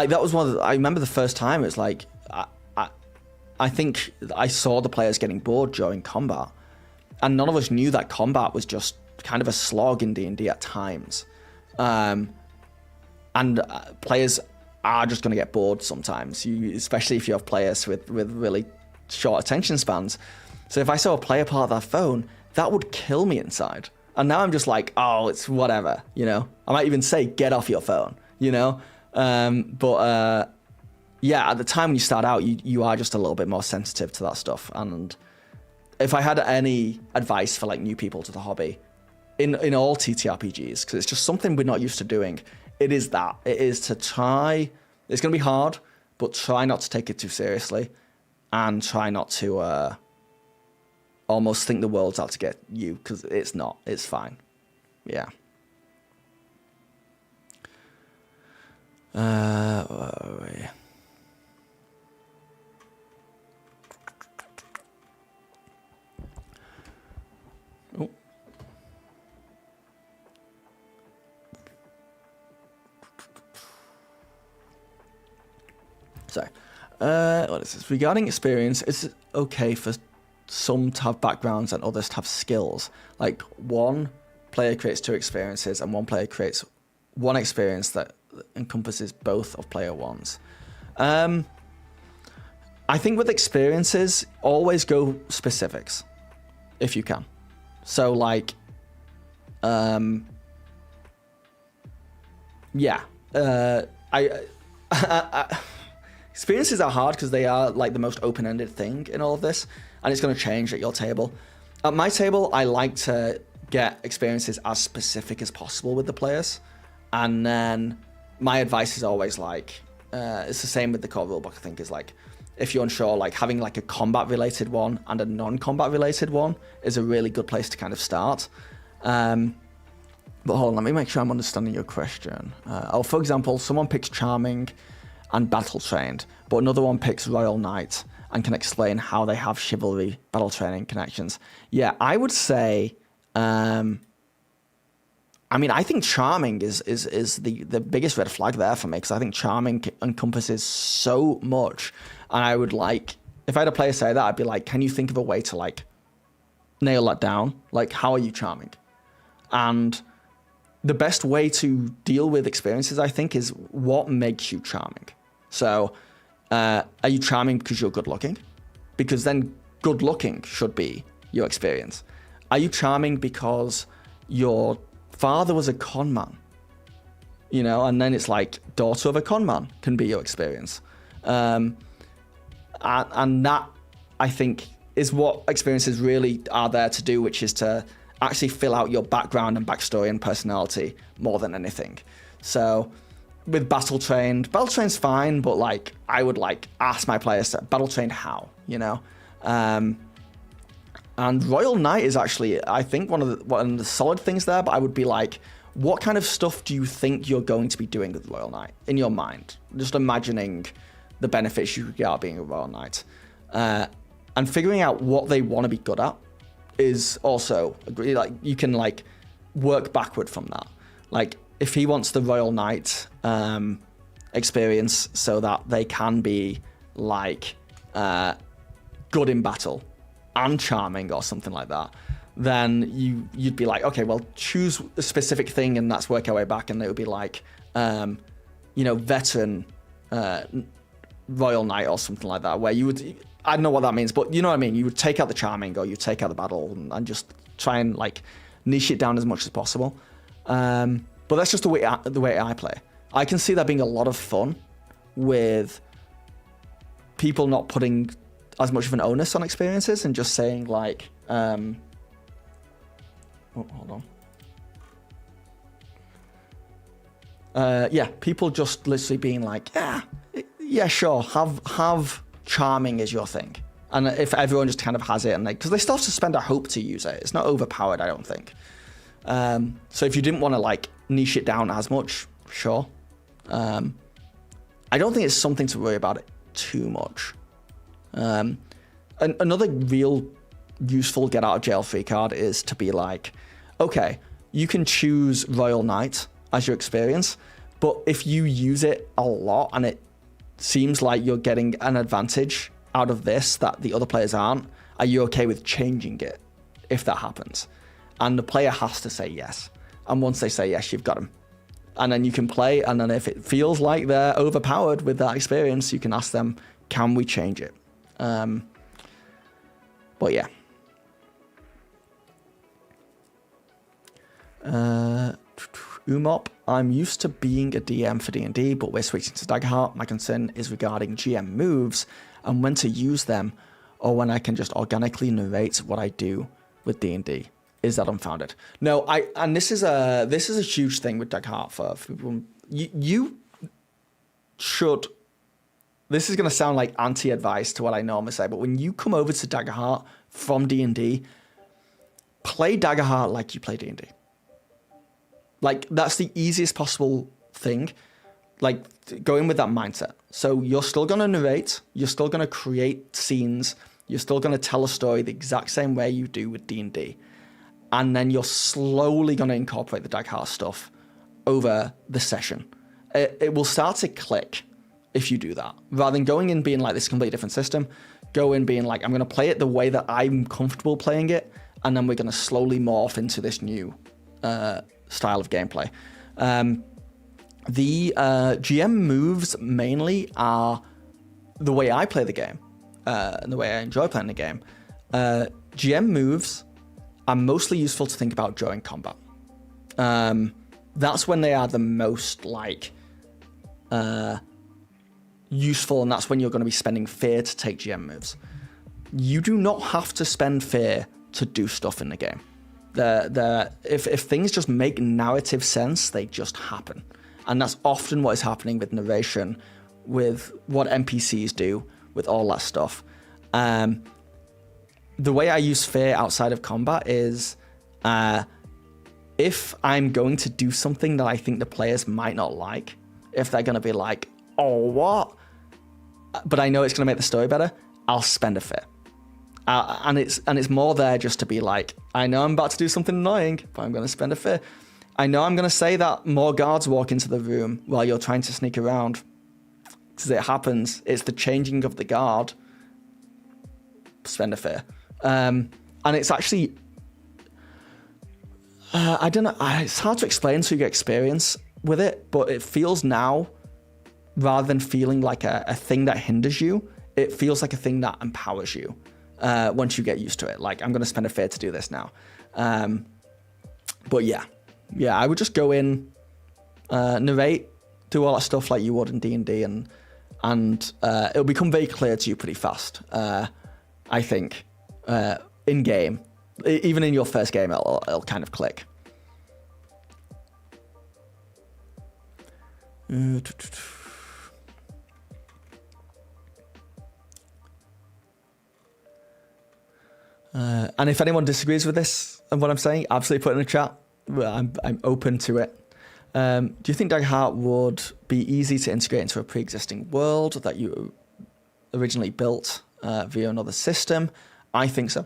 that was I remember the first time. It's like I think I saw the players getting bored during combat, and none of us knew that combat was just kind of a slog in D&D at times. And players are just going to get bored sometimes, especially if you have players with really short attention spans. So if I saw a player part of their phone, that would kill me inside. And now I'm just like, oh, it's whatever, you know? I might even say, get off your phone, you know? Yeah, at the time when you start out, you are just a little bit more sensitive to that stuff. And if I had any advice for like new people to the hobby, in all TTRPGs, because it's just something we're not used to doing. It is that. It is to try. It's going to be hard, but try not to take it too seriously, and try not to almost think the world's out to get you, because it's not. It's fine. Yeah. Where are we? Oh. Sorry. What is this? Regarding experience, is it okay for some to have backgrounds and others to have skills? Like one player creates 2 experiences and one player creates 1 experience that encompasses both of player ones. I think with experiences, always go specifics if you can. So like, yeah, experiences are hard because they are like the most open-ended thing in all of this, and it's going to change at your table. At my table, I like to get experiences as specific as possible with the players, and then my advice is always like, it's the same with the core rulebook, I think, is like, if you're unsure, like having like a combat related one and a non-combat related one is a really good place to kind of start. But hold on, let me make sure I'm understanding your question. For example, someone picks Charming and Battle Trained, but another one picks Royal Knight and can explain how they have chivalry battle training connections. Yeah, I would say, I mean, I think Charming is the biggest red flag there for me, because I think Charming encompasses so much. And I would like, if I had a player say that, I'd be like, can you think of a way to like nail that down? Like, how are you charming? And the best way to deal with experiences, I think, is what makes you charming. So are you charming because you're good looking? Because then good looking should be your experience. Are you charming because your father was a con man? You know, and then it's like daughter of a con man can be your experience. And that, I think, is what experiences really are there to do, which is to actually fill out your background and backstory and personality more than anything. So with Battle Trained's fine, but like I would like ask my players to Battle Trained how, you know? And Royal Knight is actually, I think, one of the solid things there, but I would be like, what kind of stuff do you think you're going to be doing with Royal Knight in your mind? Just imagining the benefits you get out of being a Royal Knight. And figuring out what they want to be good at is also, like, you can like work backward from that. Like if he wants the Royal Knight experience so that they can be like good in battle and charming or something like that, then you'd be like, okay, well, choose a specific thing and that's work our way back. And it would be like, you know, veteran Royal Knight or something like that, where you would, I don't know what that means, but you know what I mean? You would take out the charming or you take out the battle and just try and like niche it down as much as possible. But that's just the way I play. I can see that being a lot of fun with people not putting as much of an onus on experiences and just saying like, oh, hold on. Yeah, people just literally being like, yeah, sure, have charming as your thing. And if everyone just kind of has it, and because they still have to spend a hope to use it. It's not overpowered, I don't think. So if you didn't want to like niche it down as much, sure. I don't think it's something to worry about it too much. Another real useful get out of jail free card is to be like, okay, you can choose Royal Knight as your experience, but if you use it a lot and it seems like you're getting an advantage out of this that the other players aren't, are you okay with changing it if that happens? And the player has to say yes. And once they say yes, you've got them. And then you can play, and then if it feels like they're overpowered with that experience, you can ask them, can we change it? But yeah. Umop, I'm used to being a DM for D&D, but we're switching to Daggerheart. My concern is regarding GM moves and when to use them, or when I can just organically narrate what I do with D&D. is that unfounded? No, and this is a huge thing with Daggerheart for people. You should. This is going to sound like anti-advice to what I normally say, but when you come over to Daggerheart from D&D, play Daggerheart like you play D&D. Like, that's the easiest possible thing. Like, go in with that mindset. So you're still going to narrate, you're still going to create scenes, you're still going to tell a story the exact same way you do with D&D. And then you're slowly going to incorporate the Daggerheart stuff over the session. It will start to click if you do that. Rather than going in being like this completely different system, go in being like, I'm going to play it the way that I'm comfortable playing it, and then we're going to slowly morph into this new style of gameplay. The GM moves mainly are the way I play the game, and the way I enjoy playing the game. GM moves are mostly useful to think about during combat. That's when they are the most useful, and that's when you're going to be spending fear to take GM moves. You do not have to spend fear to do stuff in the game. If things just make narrative sense, they just happen. And that's often what is happening with narration, with what NPCs do, with all that stuff. The way I use fear outside of combat is if I'm going to do something that I think the players might not like, if they're going to be like, oh, what? But I know it's going to make the story better, I'll spend a fear. And it's more there just to be like, I know I'm about to do something annoying, but I'm going to spend a fear. I know I'm going to say that more guards walk into the room while you're trying to sneak around. Because it happens. It's the changing of the guard. Spend a fear. And it's actually... I don't know. It's hard to explain until you get experience with it, but it feels now, rather than feeling like a thing that hinders you, it feels like a thing that empowers you once you get used to it. Like, I'm going to spend a fear to do this now. But yeah, I would just go in, narrate, do all that stuff like you would in D&D, and it'll become very clear to you pretty fast, I think, in game. Even in your first game, it'll kind of click. And if anyone disagrees with this and what I'm saying, absolutely put it in the chat. I'm open to it. Do you think Daggerheart would be easy to integrate into a pre-existing world that you originally built via another system? I think so.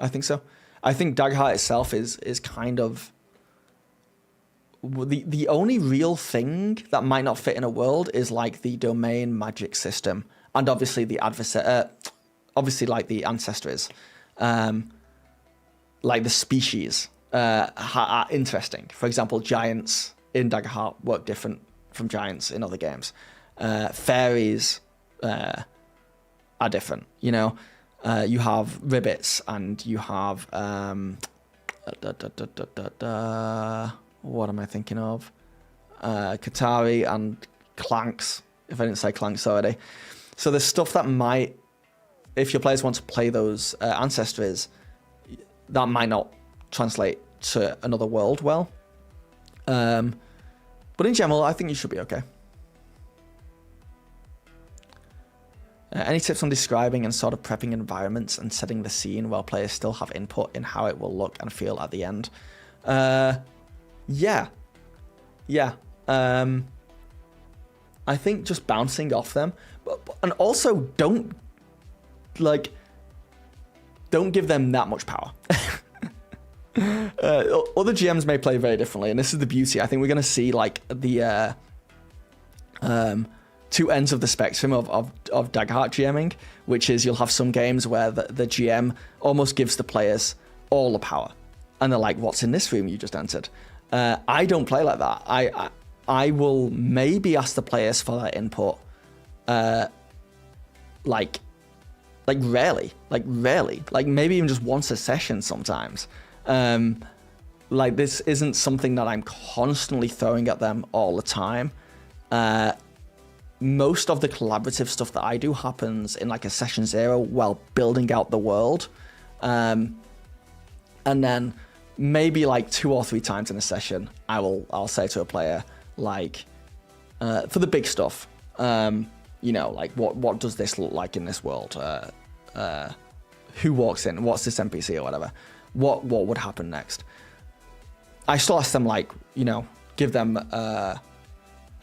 I think Daggerheart itself is kind of the only real thing that might not fit in a world is like the domain magic system, and obviously the obviously like the ancestries, like the species are interesting. For example, giants in Daggerheart work different from giants in other games. Fairies are different, you know. You have ribbits and you have what am I thinking of? Katari and clanks, if I didn't say clanks already. So there's stuff that might, if your players want to play those ancestries, that might not translate to another world well. But in general, I think you should be okay. Any tips on describing and sort of prepping environments and setting the scene while players still have input in how it will look and feel at the end? Yeah. I think just bouncing off them, and also don't give them that much power. Other GMs may play very differently, and this is the beauty. I think we're going to see like the two ends of the spectrum of Daggerheart GMing, which is you'll have some games where the GM almost gives the players all the power, and they're like, "What's in this room you just entered?" I don't play like that. I will maybe ask the players for their input, like rarely, like maybe even just once a session sometimes. Like this isn't something that I'm constantly throwing at them all the time. Most of the collaborative stuff that I do happens in like a session 0 while building out the world. And then maybe like 2 or 3 times in a session, I'll say to a player, like, for the big stuff, you know, like what does this look like in this world? Who walks in? What's this NPC or whatever? What would happen next? I still ask them, like, you know, give them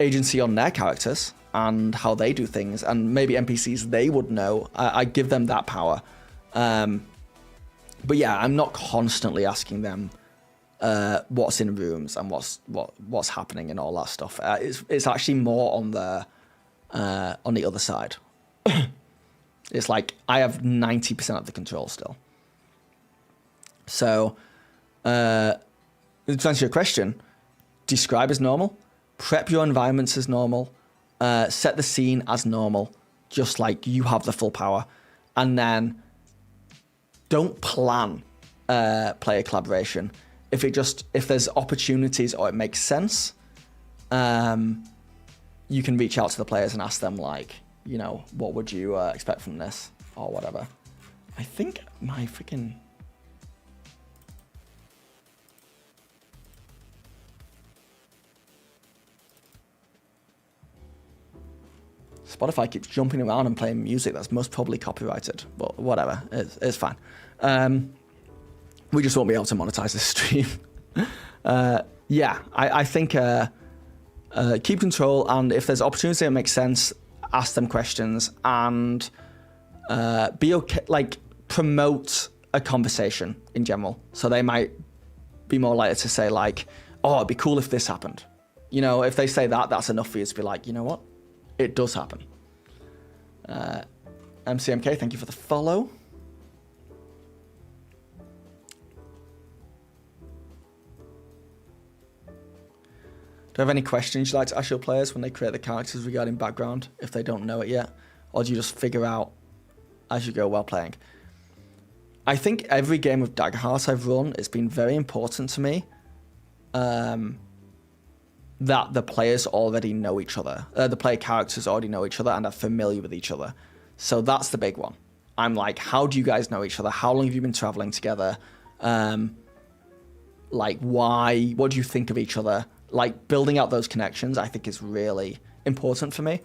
agency on their characters and how they do things, and maybe NPCs they would know. I give them that power. But yeah, I'm not constantly asking them what's in rooms and what's happening and all that stuff. It's actually more on the other side. It's like I have 90% of the control still. So, to answer your question, describe as normal, prep your environments as normal, set the scene as normal, just like you have the full power, and then don't plan player collaboration. If there's opportunities or it makes sense, you can reach out to the players and ask them, like, you know, what would you expect from this or whatever. I think my freaking Spotify keeps jumping around and playing music that's most probably copyrighted, but whatever, it's fine. We just won't be able to monetize this stream. Yeah, I think keep control, and if there's opportunity that makes sense, ask them questions, and be okay, like, promote a conversation in general. So they might be more likely to say, like, oh, it'd be cool if this happened. You know, if they say that, that's enough for you to be like, you know what? It does happen. MCMK, thank you for the follow. Do you have any questions you'd like to ask your players when they create the characters regarding background, if they don't know it yet? Or do you just figure out as you go while playing? I think every game of Daggerheart I've run, it's been very important to me that the players already know each other. The player characters already know each other and are familiar with each other. So that's the big one. I'm like, how do you guys know each other? How long have you been traveling together? Like, why? What do you think of each other? Like, building out those connections, I think, is really important for me.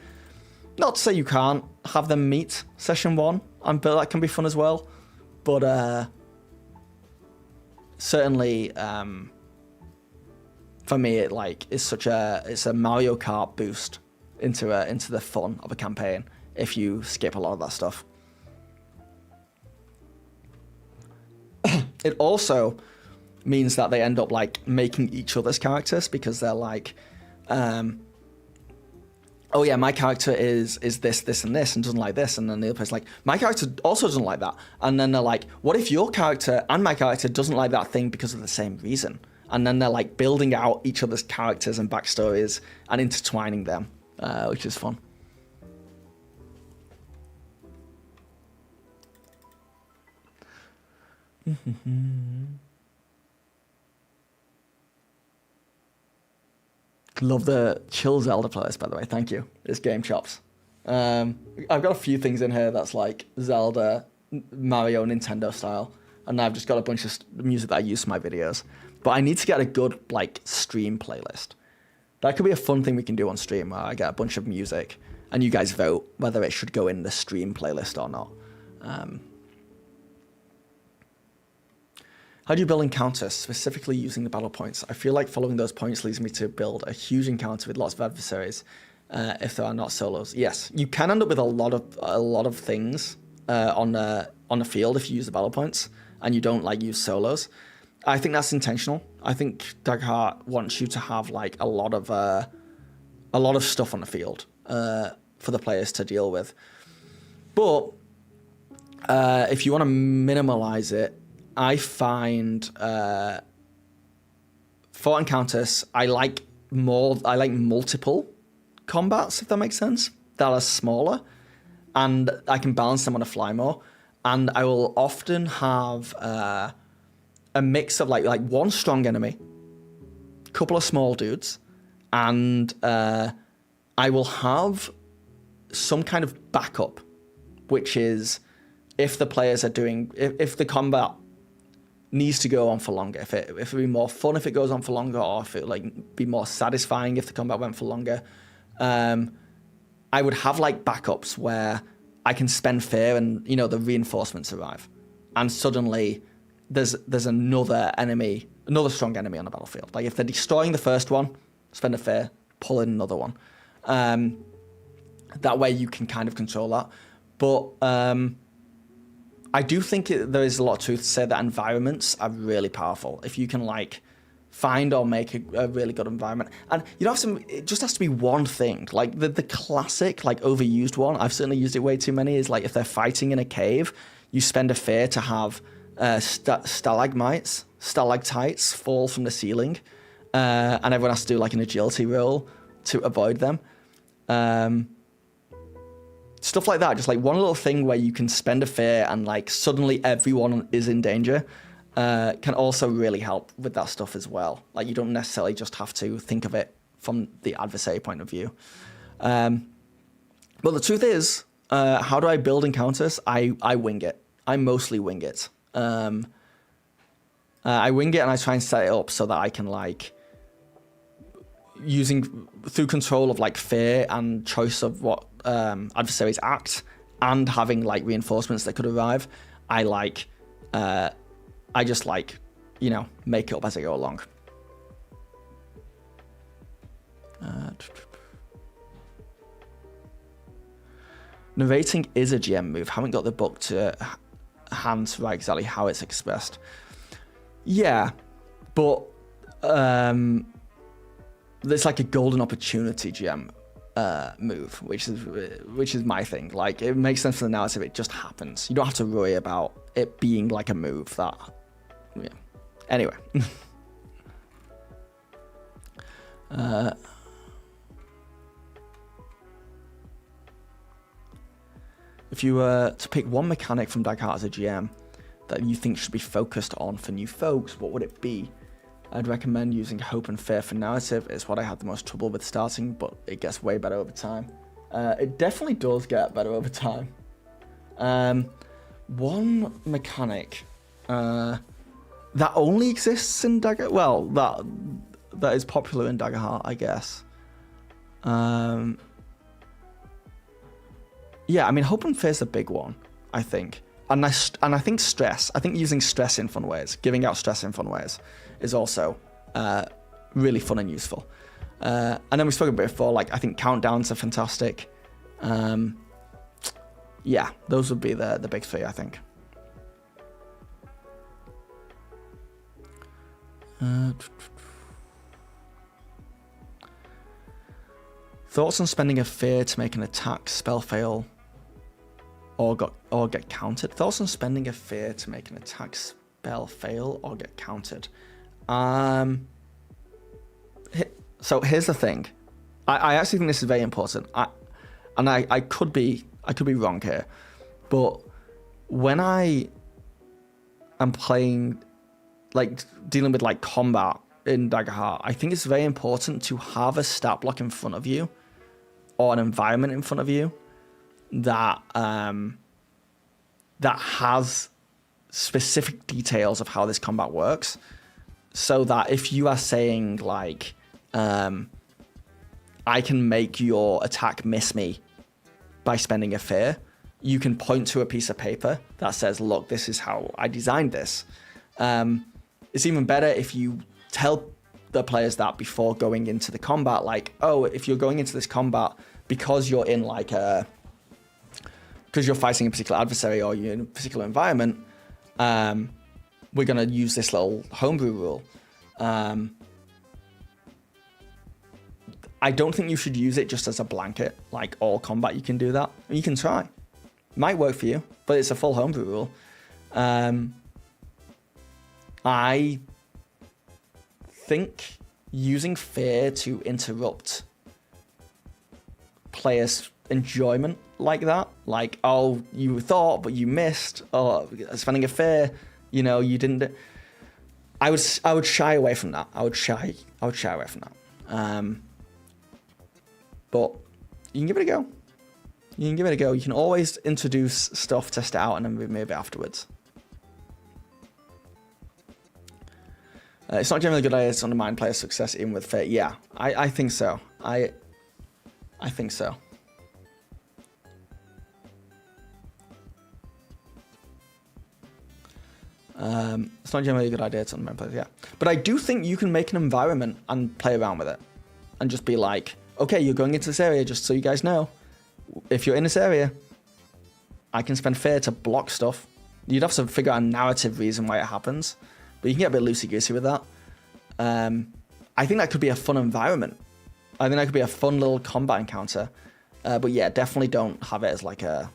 Not to say you can't have them meet session 1, and that can be fun as well. But certainly, for me, it's a Mario Kart boost into the fun of a campaign if you skip a lot of that stuff. It also means that they end up, like, making each other's characters, because they're like, oh yeah, my character is this and this and doesn't like this, and then the other person's like, my character also doesn't like that, and then they're like, what if your character and my character doesn't like that thing because of the same reason? And then they're, like, building out each other's characters and backstories and intertwining them, which is fun. Love the chill Zelda playlist, by the way. Thank you. It's Game Chops. I've got a few things in here that's like Zelda, Mario, Nintendo style, and I've just got a bunch of music that I use for my videos. But I need to get a good, like, stream playlist. That could be a fun thing we can do on stream, where I get a bunch of music and you guys vote whether it should go in the stream playlist or not. How do you build encounters, specifically using the battle points? I feel like following those points leads me to build a huge encounter with lots of adversaries, if there are not solos. Yes, you can end up with a lot of things on the field if you use the battle points and you don't, like, use solos. I think that's intentional. I think Daggerheart wants you to have, like, a lot of stuff on the field for the players to deal with. But if you want to minimalize it, I find for encounters, I like multiple combats, if that makes sense, that are smaller, and I can balance them on a fly more. And I will often have a mix of like one strong enemy, couple of small dudes, and I will have some kind of backup, which is if the players are doing, if the combat needs to go on for longer. If it would be more fun if it goes on for longer, or if it like be more satisfying if the combat went for longer. I would have like backups where I can spend fear and, you know, the reinforcements arrive, and suddenly there's another strong enemy on the battlefield. Like if they're destroying the first one, spend a fear, pull in another one. That way you can kind of control that. But I do think there is a lot of truth to say that environments are really powerful. If you can like find or make a really good environment, and you don't have to, it just has to be one thing. Like the classic, like overused one, I've certainly used it way too many, is like if they're fighting in a cave, you spend a fear to have stalagmites, stalactites fall from the ceiling, and everyone has to do like an agility roll to avoid them. Stuff like that, just like one little thing where you can spend a fear and like suddenly everyone is in danger, can also really help with that stuff as well. Like you don't necessarily just have to think of it from the adversary point of view. But the truth is, how do I build encounters? I wing it. I mostly wing it. I wing it and I try and set it up so that I can like, through control of like fear and choice of what adversaries act, and having like reinforcements that could arrive, I just like, you know, make it up as I go along. Narrating is a GM move. Haven't got the book to hand to write exactly how it's expressed. Yeah, but there's like a golden opportunity GM move, which is my thing. Like it makes sense for the narrative. It just happens. You don't have to worry about it being like a move that. Yeah. Anyway. If you were to pick one mechanic from Daggerheart as a GM that you think should be focused on for new folks, what would it be? I'd recommend using hope and fear for narrative. It's what I had the most trouble with starting, but it gets way better over time. It definitely does get better over time. One mechanic that only exists in Daggerheart. Well, that is popular in Daggerheart, I guess. Yeah, I mean, hope and fear is a big one, I think. And I think stress. I think using stress in fun ways, giving out stress in fun ways, is also really fun and useful. And then we spoke a bit before, like, I think countdowns are fantastic. Yeah, those would be the big three, I think. Thoughts on spending a fear to make an attack spell fail or get countered? Thoughts on spending a fear to make an attack spell fail or get countered? So here's the thing. I actually think this is very important. I could be wrong here, but when I am playing, like dealing with like combat in Daggerheart, I think it's very important to have a stat block in front of you or an environment in front of you that that has specific details of how this combat works, so that if you are saying like, I can make your attack miss me by spending a fear, you can point to a piece of paper that says, look, this is how I designed this. It's even better if you tell the players that before going into the combat, like, oh, if you're going into this combat because you're in like because you're fighting a particular adversary or you're in a particular environment, we're going to use this little homebrew rule. I don't think you should use it just as a blanket, like all combat you can do that. You can try. Might work for you, but it's a full homebrew rule. I think using fear to interrupt players' enjoyment like that, like, oh, you thought but you missed, or spending a fear, you know, you didn't. I would shy away from that. I would shy away from that. But you can give it a go. You can always introduce stuff, test it out, and then remove it afterwards. It's not generally a good idea to undermine player success even with fate. Yeah, I think so. I think so. It's not generally a good idea to undermine players, yeah. But I do think you can make an environment and play around with it. And just be like, okay, you're going into this area, just so you guys know. If you're in this area, I can spend fear to block stuff. You'd have to figure out a narrative reason why it happens. But you can get a bit loosey-goosey with that. I think that could be a fun environment. I think that could be a fun little combat encounter. But yeah, definitely don't have it as like a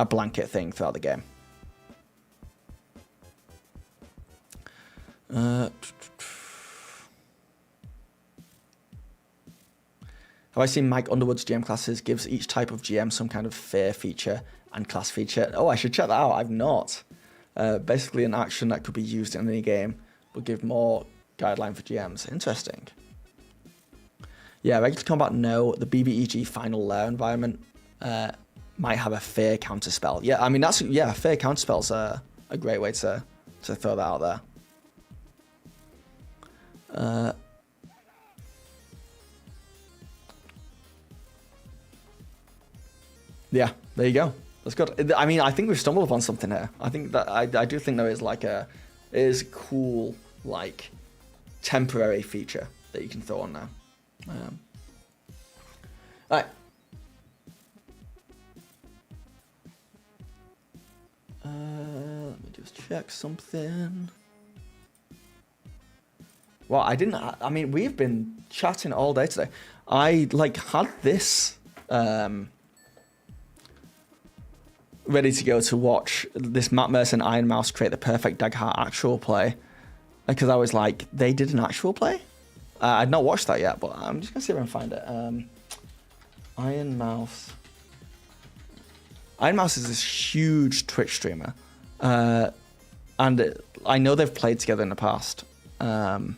blanket thing throughout the game. Have I seen Mike Underwood's GM classes? Gives each type of GM some kind of fear feature and class feature. Oh, I should check that out. I've not. Basically an action that could be used in any game, but give more guideline for GMs. Interesting. Yeah, regular combat, no. The BBEG final lair environment might have a fear counter spell. Yeah, I mean, fear counter spell's a great way to throw that out there. Yeah, there you go. That's good. I mean, I think we've stumbled upon something here. I think that I do think there is like a cool like temporary feature that you can throw on now. All right. Let me just check something. Well, I mean, we've been chatting all day today. I like had this ready to go to watch this Matt Mercer and Iron Mouse create the perfect Daggerheart actual play, because I was like, they did an actual play? I'd not watched that yet, but I'm just gonna see if I can find it. Iron Mouse. Iron Mouse is this huge Twitch streamer, and I know they've played together in the past. Have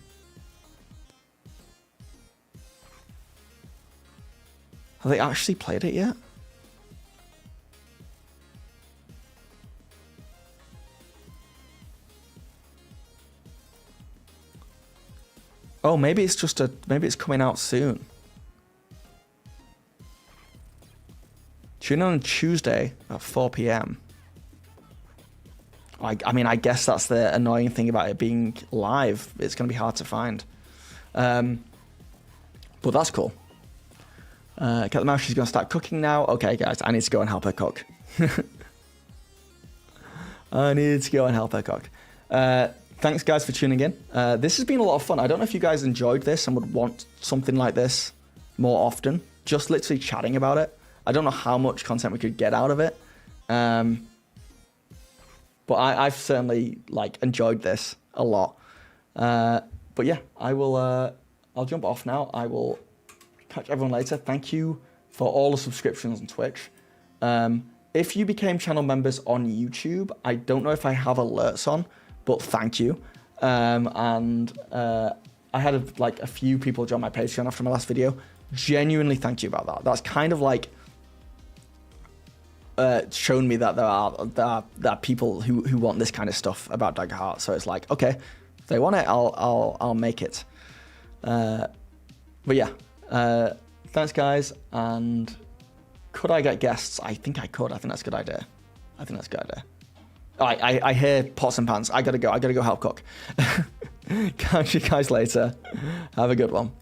they actually played it yet? Oh, maybe it's just maybe it's coming out soon. Tune in on Tuesday at 4 p.m. I mean, I guess that's the annoying thing about it being live. It's going to be hard to find. But that's cool. Cat the Mouse, she's going to start cooking now. Okay, guys, I need to go and help her cook. I need to go and help her cook. Thanks, guys, for tuning in. This has been a lot of fun. I don't know if you guys enjoyed this and would want something like this more often. Just literally chatting about it. I don't know how much content we could get out of it. But I've certainly enjoyed this a lot. But yeah, I'll jump off now. I will catch everyone later. Thank you for all the subscriptions on Twitch. If you became channel members on YouTube, I don't know if I have alerts on, but thank you. I had a few people join my Patreon after my last video. Genuinely thank you about that. That's kind of shown me that there are people who want this kind of stuff about Daggerheart. So it's like, okay, if they want it, I'll make it. But yeah, thanks guys. And could I get guests? I think I could. I think that's a good idea. All right, I hear pots and pans. I gotta go help cook. Catch you guys later. Have a good one.